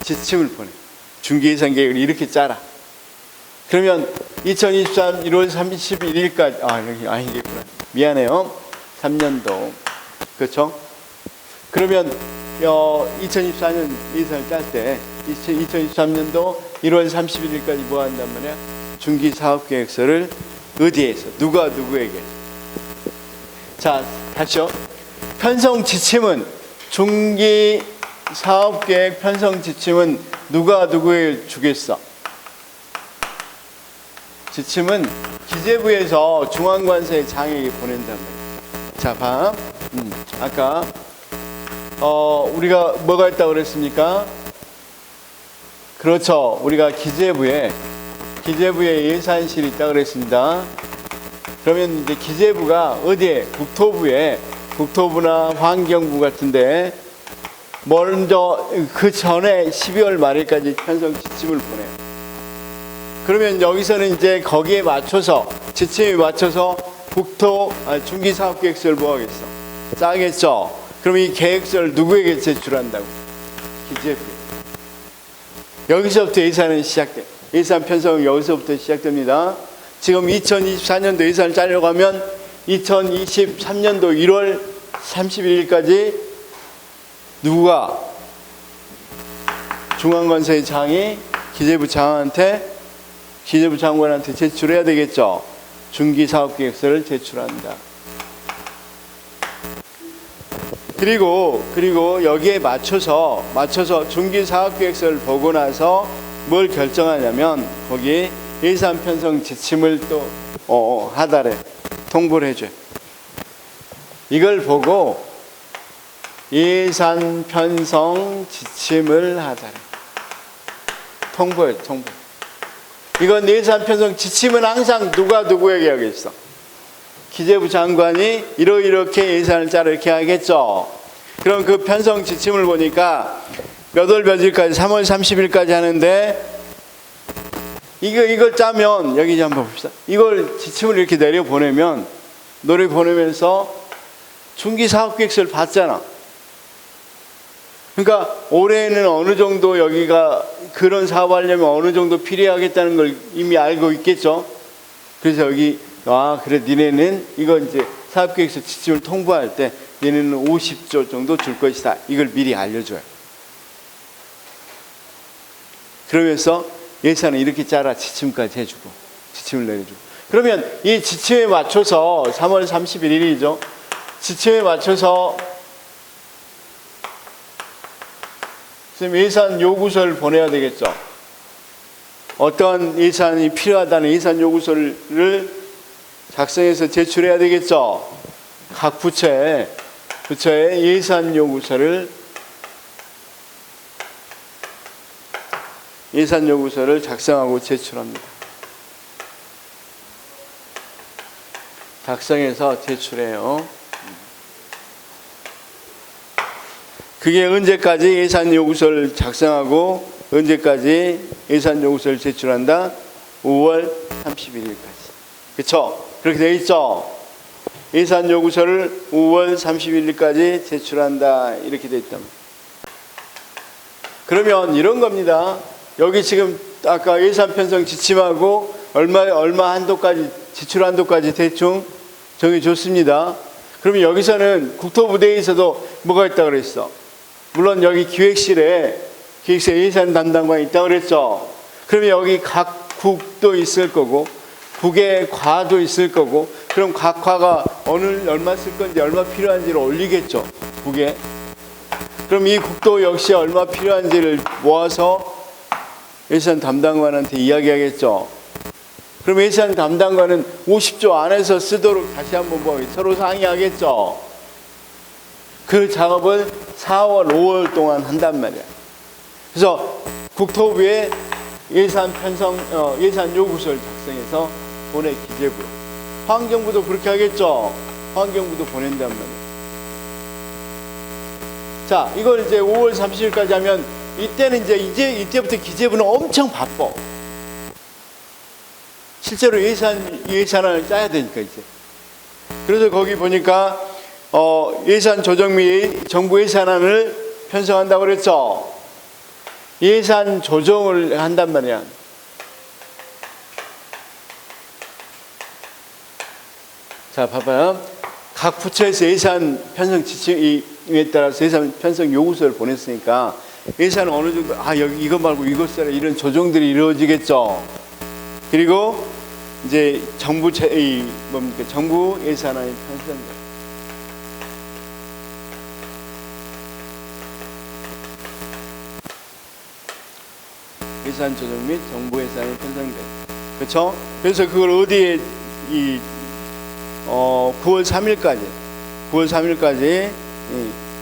지침을 보내. 중기 예산 계획을 이렇게 짜라. 그러면 2023 1월 31일까지 여기 이게구나. 미안해요. 3년도. 그렇죠? 그러면 2024년 예산을 짤 때 2023년도 1월 31일까지 뭐 한단 말이야? 중기사업계획서를 어디에서 누가 누구에게? 자, 다시요. 편성 지침은 중기사업계획 편성 지침은 누가 누구에게 주겠어? 지침은 기재부에서 중앙관세의 장에게 보낸단 말이야. 자, 봐. 아까 우리가 뭐가 있다고 그랬습니까? 그렇죠. 우리가 기재부에 예산실이 있다고 그랬습니다. 그러면 이제 기재부가 어디에? 국토부나 환경부 같은데 먼저 그 전에 12월 말일까지 편성 지침을 보내요. 그러면 여기서는 이제 거기에 맞춰서 지침에 맞춰서 중기사업계획서를 뭐 하겠어? 짜겠죠. 그럼 이 계획서를 누구에게 제출한다고? 기재부. 여기서부터 예산은 시작돼. 예산 편성은 여기서부터 시작됩니다. 지금 2024년도 예산을 짜려고 하면 2023년도 1월 31일까지 누가 중앙관세의 장이 기재부 장관한테 제출해야 되겠죠. 중기사업계획서를 제출한다. 그리고 여기에 맞춰서 중기사업계획서를 보고 나서 뭘 결정하냐면 거기 예산 편성 지침을 또 하달에 통보를 해줘요. 이걸 보고 예산 편성 지침을 하달에 통보해요. 통보. 이건 예산 편성 지침은 항상 누가 누구에게 하겠어? 기재부 장관이 이렇게 예산을 짜라 이렇게 하겠죠. 그럼 그 편성 지침을 보니까 몇 월 며칠까지 3월 30일까지 하는데 이걸 짜면 여기 한번 봅시다. 이걸 지침을 이렇게 보내면서 중기사업계획서를 봤잖아. 그러니까 올해는 어느 정도 여기가 그런 사업하려면 어느 정도 필요하겠다는 걸 이미 알고 있겠죠. 그래서 여기 그래 니네는 이거 이제 사업계획서 지침을 통보할 때 니네는 50조 정도 줄 것이다. 이걸 미리 알려줘요. 그러면서 예산은 이렇게 짜라 지침까지 해주고 지침을 내려주고 그러면 이 지침에 맞춰서 3월 31일이죠. 지침에 맞춰서 선생님 예산 요구서를 보내야 되겠죠. 어떤 예산이 필요하다는 예산 요구서를 작성해서 제출해야 되겠죠. 각 부처에 예산 요구서를 작성하고 제출합니다. 작성해서 제출해요. 그게 언제까지 예산 요구서를 작성하고 언제까지 예산 요구서를 제출한다? 5월 31일까지. 그렇죠? 그렇게 되어 있죠? 예산 요구서를 5월 31일까지 제출한다. 이렇게 되어 있답니다. 그러면 이런 겁니다. 여기 지금 아까 예산 편성 지침하고 얼마 한도까지 지출 한도까지 대충 정해줬습니다. 그러면 여기서는 국토부대에서도 뭐가 있다고 그랬어? 물론 여기 기획실에 예산 담당관이 있다고 그랬죠. 그러면 여기 각 국도 있을 거고 국의 과도 있을 거고, 그럼 각 과가 얼마 쓸 건지 얼마 필요한지를 올리겠죠, 국에. 그럼 이 국도 역시 얼마 필요한지를 모아서 예산 담당관한테 이야기하겠죠. 그럼 예산 담당관은 50조 안에서 쓰도록 다시 한번 서로 상의하겠죠. 그 작업을 4월, 5월 동안 한단 말이야. 그래서 국토부에 예산 요구서를 작성해서 보내, 기재부. 환경부도 그렇게 하겠죠. 환경부도 보낸단 말이야. 자, 이걸 이제 5월 30일까지 하면 이때는 이때부터 기재부는 엄청 바빠. 실제로 예산안을 짜야 되니까 이제. 그래서 거기 보니까 예산 조정 및 정부 예산안을 편성한다고 그랬죠. 예산 조정을 한단 말이야. 자, 봐봐요. 각 부처에서 예산 편성 지침에 따라서 예산 편성 요구서를 보냈으니까 예산은 어느 정도, 여기 이거 말고 이거 써라, 이런 조정들이 이루어지겠죠. 그리고 이제 정부 예산안이 편성돼요. 예산 조정 및 정부 예산이 편성돼요. 그렇죠? 그래서 그걸 어디에 9월 3일까지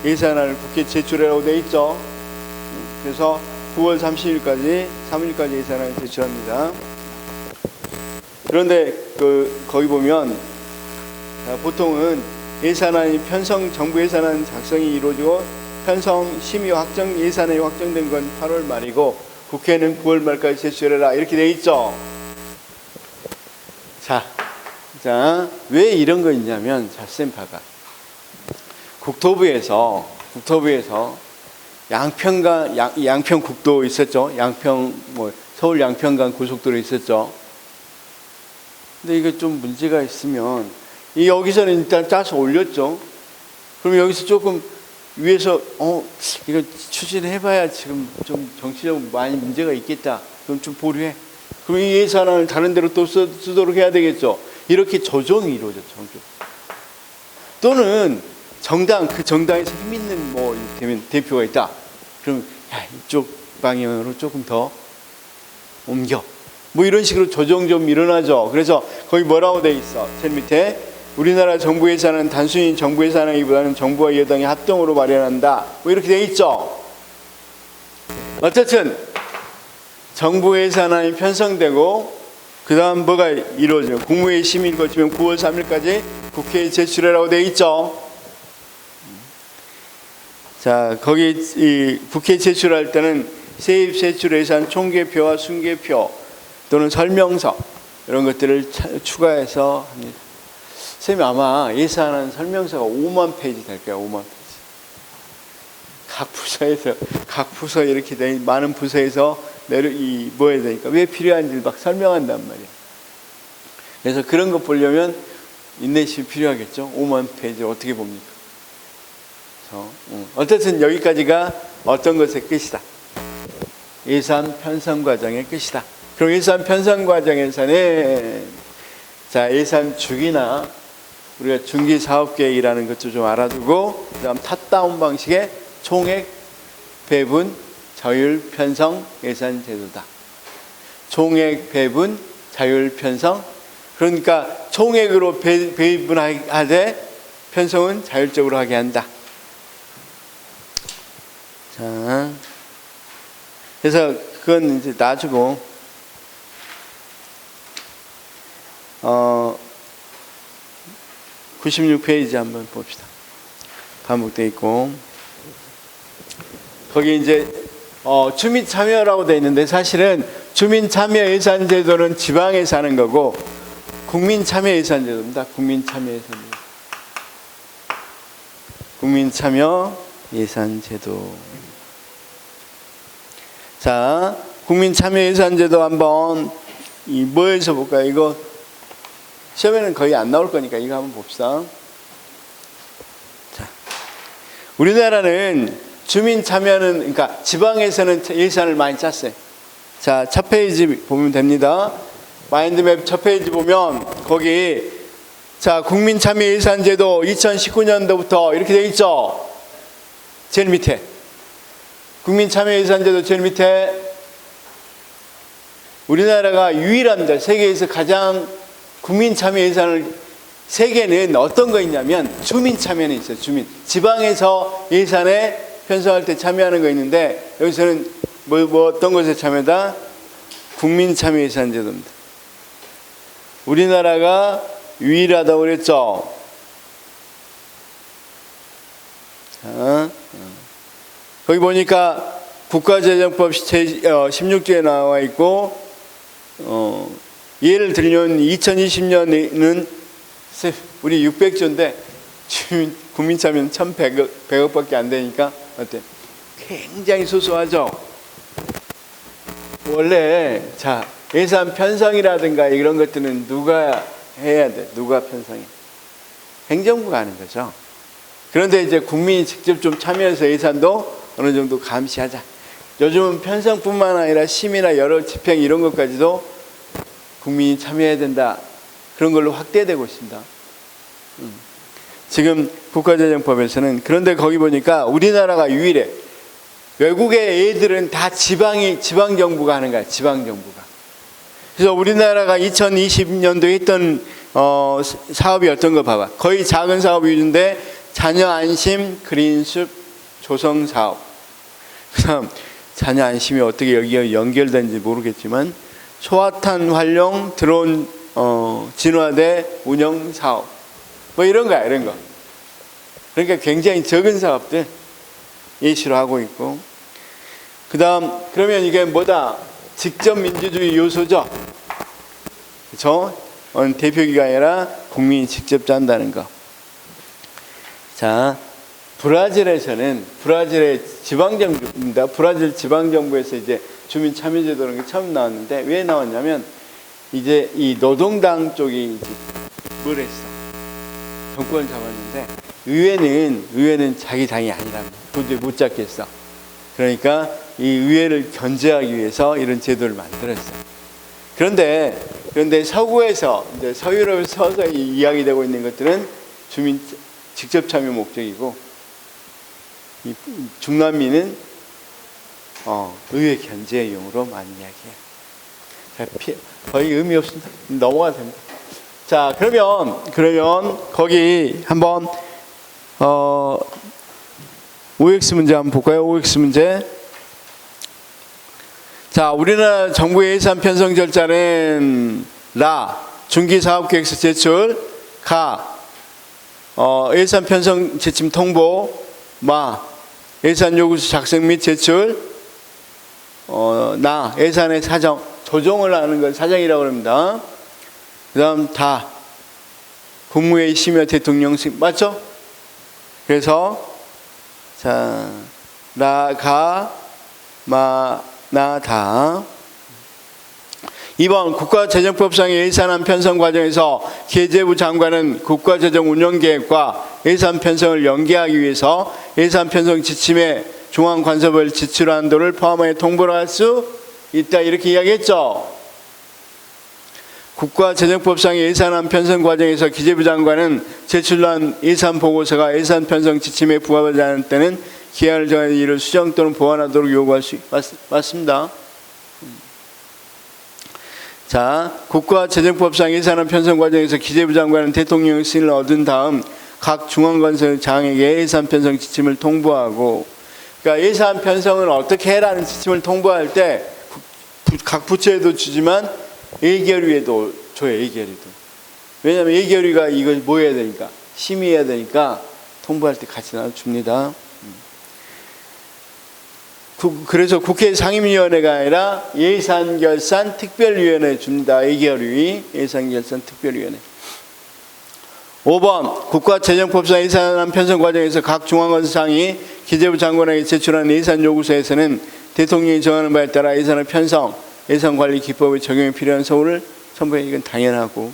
예산안을 국회에 제출하라고 돼 있죠. 그래서 9월 30일까지 3일까지 예산안을 제출합니다. 그런데 거기 보면 보통은 정부 예산안 작성이 이루어지고 편성 심의 확정 예산안이 확정된 건 8월 말이고 국회는 9월 말까지 제출해라, 이렇게 돼 있죠. 자, 왜 이런 거 있냐면, 자, 쌤 봐봐. 국토부에서 양평 국도 있었죠. 서울 양평간 고속도로 있었죠. 근데 이게 좀 문제가 있으면 여기서는 일단 짜서 올렸죠. 그럼 여기서 조금 위에서 이거 추진해봐야 지금 좀 정치적으로 많이 문제가 있겠다. 그럼 좀 보류해. 그럼 이 예산안을 다른 데로 또 쓰도록 해야 되겠죠. 이렇게 조정이 이루어졌죠. 또는 그 정당에서 힘 있는 대표가 있다. 그럼 이쪽 방향으로 조금 더 옮겨. 이런 식으로 조정 좀 일어나죠. 그래서 거기 뭐라고 돼 있어? 제일 밑에 우리나라 정부 예산은 단순히 정부 예산이기보다는 정부와 여당이 합동으로 마련한다. 이렇게 돼 있죠. 어쨌든 정부 예산안이 편성되고 그 다음 뭐가 이루어져요? 국무회의 심의를 거치면 9월 3일까지 국회에 제출하라고 돼 있죠. 자, 거기 국회에 제출할 때는 세입 세출 예산 총계표와 순계표 또는 설명서 이런 것들을 추가해서 합니다. 선생님, 아마 예산안 설명서가 5만 페이지 될 거예요. 5만 페이지. 각 부서 이렇게 많은 부서에서 뭐해야 되니까 왜 필요한지를 막 설명한단 말이에요. 그래서 그런 거 보려면 인내심이 필요하겠죠. 5만 페이지 어떻게 봅니까? 어쨌든 여기까지가 어떤 것의 끝이다. 예산 편성 과정의 끝이다. 그럼 예산 편성 과정에서는 예산 주기나 우리가 중기 사업 계획이라는 것도 좀 알아두고, 그다음 탑다운 방식의 총액 배분 저율 편성 예산 제도다. 총액 배분, 자율 편성. 그러니까 총액으로 배분하되 편성은 자율적으로 하게 한다. 자, 그래서 그건 이제 놔주고 96페이지 한번 봅시다. 반복되어 있고 거기 이제 주민 참여라고 되어 있는데 사실은 주민 참여 예산 제도는 지방에서 하는 거고 국민 참여 예산 제도입니다. 국민 참여 예산 제도. 국민 참여 예산 제도. 자, 국민 참여 예산 제도 한번 뭐에서 볼까요? 이거 시험에는 거의 안 나올 거니까 이거 한번 봅시다. 자, 우리나라는 주민 참여는 그러니까 지방에서는 예산을 많이 짰어요. 자, 첫 페이지 보면 됩니다. 마인드맵 첫 페이지 보면 거기 자, 국민 참여 예산 제도 2019년도부터 이렇게 돼 있죠. 제일 밑에 국민 참여 예산 제도 제일 밑에 우리나라가 유일합니다. 세계에서 가장 국민 참여 예산을 세계는 어떤 거 있냐면 주민 참여는 있어요. 주민 지방에서 예산에 편성할 때 참여하는 거 있는데 여기서는 뭐 어떤 것에 참여다? 국민 참여 예산 제도입니다. 우리나라가 유일하다고 그랬죠. 자, 거기 보니까 국가재정법 16조에 나와 있고 예를 들면 2020년에는 우리 600조인데 국민 참여는 1,100억밖에 안 되니까 어때? 굉장히 소소하죠. 원래 자 예산 편성이라든가 이런 것들은 누가 해야 돼? 누가 편성해? 행정부가 하는 거죠. 그런데 이제 국민이 직접 좀 참여해서 예산도 어느 정도 감시하자. 요즘은 편성뿐만 아니라 심의나 여러 집행 이런 것까지도 국민이 참여해야 된다. 그런 걸로 확대되고 있습니다. 지금 국가재정법에서는 그런데 거기 보니까 우리나라가 유일해. 외국의 애들은 다 지방정부가 하는 거야. 지방정부가. 그래서 우리나라가 2020년도에 했던 사업이 어떤 거 봐봐. 거의 작은 사업인데 자녀 안심 그린숲 조성 사업. 그다음 자녀 안심이 어떻게 여기에 연결된지 모르겠지만 소화탄 활용 드론 진화대 운영 사업. 뭐 이런 거야, 이런 거. 그러니까 굉장히 적은 사업들 예시로 하고 있고. 그다음 그러면 이게 뭐다? 직접 민주주의 요소죠. 그렇죠? 대표기가 아니라 국민이 직접 짠다는 거. 자, 브라질에서는 브라질의 지방정부입니다. 브라질 지방정부에서 이제 주민 참여제도라는 게 처음 나왔는데 왜 나왔냐면 이제 이 노동당 쪽이 이제 뭘 했어? 정권을 잡았는데 의회는 자기 당이 아니랍니다. 도저히 못 잡겠어. 그러니까 이 의회를 견제하기 위해서 이런 제도를 만들었어요. 그런데 서구에서 이제 서유럽에서 서서히 이야기되고 있는 것들은 주민 직접 참여 목적이고 이 중남미는 의회 견제용으로 많이 이야기해요. 거의 의미 없습니다. 넘어가도 됩니다. 자, 그러면 거기 한번 OX 문제 한번 볼까요? OX 문제. 자, 우리나라 정부의 예산 편성 절차는 중기사업계획서 제출, 예산 편성 지침 통보, 예산 요구서 작성 및 제출, 예산의 사정, 조정을 하는 걸 사정이라고 합니다. 그 다음 국무회의 심의 대통령 승인, 맞죠? 그래서 자, 다 2번 국가재정법상의 예산안 편성 과정에서 기재부 장관은 국가재정 운영계획과 예산 편성을 연계하기 위해서 예산 편성 지침에 중앙관서별 지출 한도를 포함하여 통보를 할 수 있다 이렇게 이야기했죠. 국가재정법상의 예산안 편성 과정에서 기재부 장관은 제출한 예산 보고서가 예산 편성 지침에 부합하지 않을 때는 기한을 정해 이를 수정 또는 보완하도록 요구할 수 맞습니다. 자, 국가재정법상 예산안 편성 과정에서 기재부 장관은 대통령의 승인을 얻은 다음 각 중앙건설장에게 예산 편성 지침을 통보하고, 그러니까 예산 편성은 어떻게 해라는 지침을 통보할 때 각 부처에도 주지만 예결위에도 줘요. 예결위도. 왜냐하면 예결위가 이걸 뭐 해야 되니까, 심의해야 되니까 통보할 때 같이 줍니다. 그래서 국회 상임위원회가 아니라 예산결산특별위원회 줍니다. 예결위, 예산결산특별위원회. 5번 국가재정법상 예산안 편성 과정에서 각 중앙건설장이 기재부 장관에게 제출한 예산 요구서에서는 대통령이 정하는 바에 따라 예산안 편성, 예산관리 기법의 적용에 필요한 서울을 첨부해. 이건 당연하고.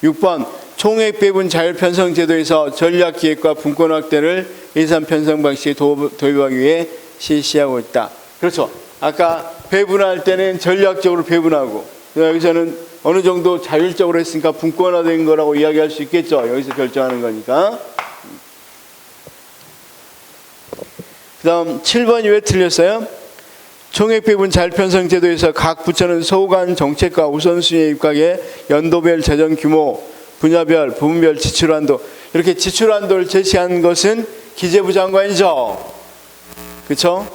6번 총액 배분 자율 편성 제도에서 전략 기획과 분권 확대를 예산 편성 방식에 도입하기 위해 실시하고 있다. 그렇죠. 아까 배분할 때는 전략적으로 배분하고, 여기서는 어느 정도 자율적으로 했으니까 분권화된 거라고 이야기할 수 있겠죠. 여기서 결정하는 거니까. 그 다음 7번이 왜 틀렸어요? 총액 배분 자율 편성 제도에서 각 부처는 소관 정책과 우선순위에 입각해 연도별 재정 규모, 분야별, 부문별 지출한도, 이렇게 지출한도를 제시한 것은 기재부 장관이죠. 그렇죠?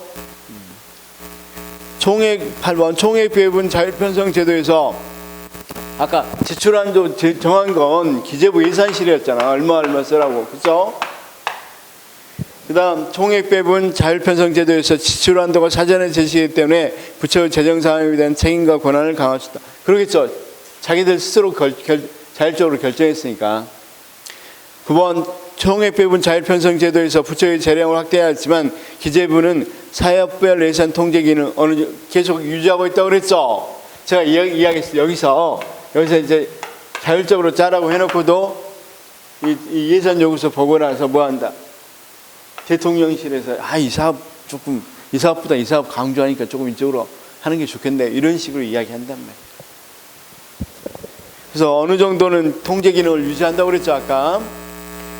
총액 8번 총액 배분 자율 편성 제도에서 아까 지출한도 정한 건 기재부 예산실이었잖아. 얼마 쓰라고. 그렇죠? 그다음 총액 배분 자율 편성 제도에서 지출한도가 사전에 제시되기 때문에 부처의 재정 상황에 대한 책임과 권한을 강화할 수 있다. 그러겠죠. 자기들 스스로 자율적으로 결정했으니까. 9번 총액 배분 자율 편성 제도에서 부처의 재량을 확대해야 했지만 기재부는 사업별 예산 통제 기능 계속 유지하고 있다고 그랬죠. 제가 이야기했어요. 여기서 이제 자율적으로 짜라고 해놓고도 이 예산 요구서 보고 나서 뭐 한다. 대통령실에서 이 사업보다 이 사업 강조하니까 조금 이쪽으로 하는 게 좋겠네. 이런 식으로 이야기한단 말이에요. 그래서 어느 정도는 통제 기능을 유지한다고 그랬죠, 아까.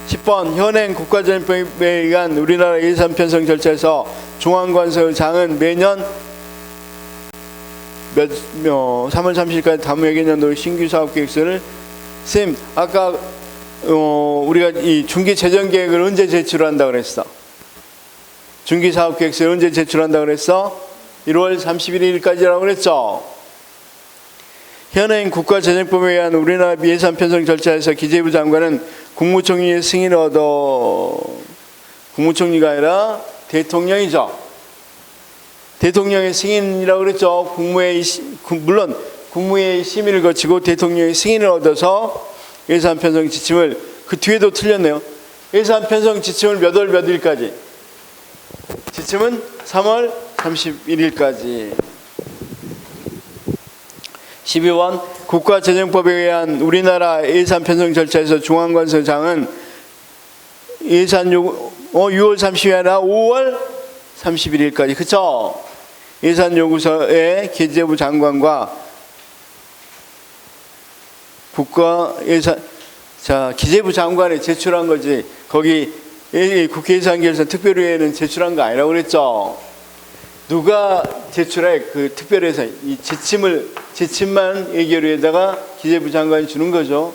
10번 현행 국가재정법에 의한 우리나라 예산 편성 절차에서 중앙건설장은 매년 3월 30일까지 다무회계년도 신규 사업계획서를 쌤 아까 우리가 이 중기재정계획을 언제 제출한다고 그랬어? 중기사업계획서를 언제 제출한다고 그랬어? 1월 31일까지라고 그랬죠. 현행 국가재정법에 의한 우리나라 예산 편성 절차에서 기재부 장관은 국무총리의 승인을 얻어, 국무총리가 아니라 대통령이죠. 대통령의 승인이라고 그랬죠. 물론 국무회의 심의를 거치고 대통령의 승인을 얻어서 예산 편성 지침을, 그 뒤에도 틀렸네요. 예산 편성 지침을 몇 월 몇 일까지? 지침은 3월 31일까지. 12번 국가재정법에 의한 우리나라 예산 편성 절차에서 중앙건설장은 예산 요구 6월 30일 아니라 5월 31일까지. 그쵸? 예산 요구서에 기재부 장관과 국가 예산, 기재부 장관에 제출한 거지. 거기 국회예산결산 특별위에는 제출한 거 아니라고 그랬죠. 누가 제출해? 그 특별예산, 이 지침만 예결위에다가 기재부 장관이 주는 거죠.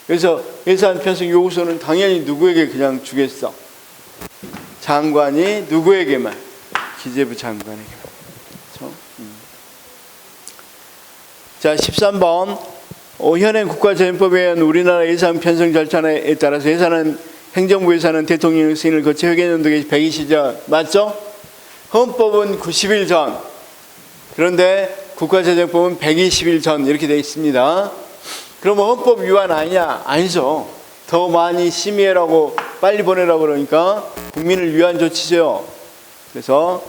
그래서 예산 편성 요구서는 당연히 누구에게 그냥 주겠어? 장관이 누구에게만? 기재부 장관에게만. 그렇죠? 자, 13번 현행 국가재정법에 의한 우리나라 예산 편성 절차에 따라서 예산은 행정부 예산은 대통령 승인을 거쳐 회계연도 개시 120일 전. 맞죠? 헌법은 90일 전. 그런데 국가재정법은 120일 전 이렇게 되어 있습니다. 그러면 헌법 위반 아니냐? 아니죠. 더 많이 심의하라고 빨리 보내라고 그러니까 국민을 위한 조치죠. 그래서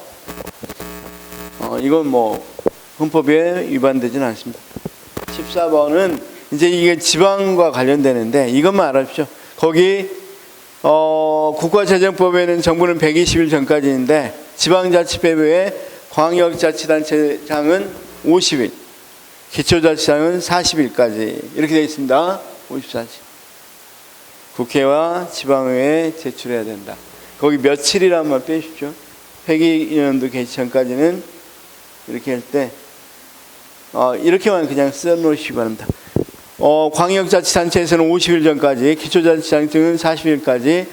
이건 뭐 헌법에 위반되지는 않습니다. 14번은 이제 이게 지방과 관련되는데 이것만 알아주십시오. 거기 국가재정법에는 정부는 120일 전까지인데 지방자치법에 광역자치단체장은 50일, 기초자치장은 40일까지 이렇게 되어 있습니다. 54일. 국회와 지방의회에 제출해야 된다. 거기 며칠이라만 빼십시오. 회계연도 개시 전까지는 이렇게 할 때 이렇게만 그냥 써놓으시기 바랍니다. 광역자치단체에서는 50일 전까지, 기초자치단체는 40일까지,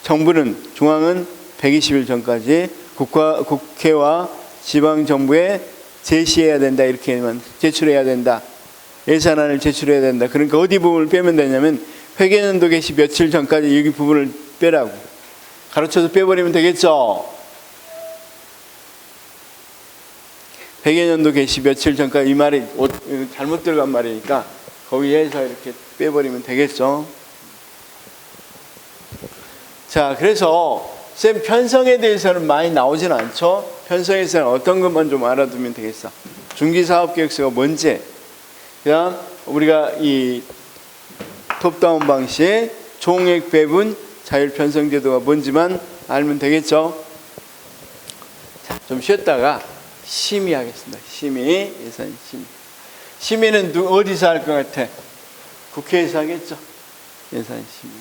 정부는, 중앙은 120일 전까지 국회와 지방정부에 제시해야 된다. 이렇게만 제출해야 된다. 예산안을 제출해야 된다. 그러니까 어디 부분을 빼면 되냐면 회계연도 개시 며칠 전까지 여기 부분을 빼라고. 가로쳐서 빼버리면 되겠죠. 회계연도 개시 며칠 전까지, 이 말이 잘못 들어간 말이니까 거기에서 이렇게 빼버리면 되겠죠. 자, 그래서 쌤 편성에 대해서는 많이 나오진 않죠. 편성에서는 어떤 것만 좀 알아두면 되겠어. 중기사업계획서가 뭔지, 그다음 우리가 이 톱다운 방식, 총액 배분, 자율 편성 제도가 뭔지만 알면 되겠죠. 자, 좀 쉬었다가 심의하겠습니다. 심의, 예산 심의. 심의는 어디서 할 것 같아? 국회에서 하겠죠. 예산 심의.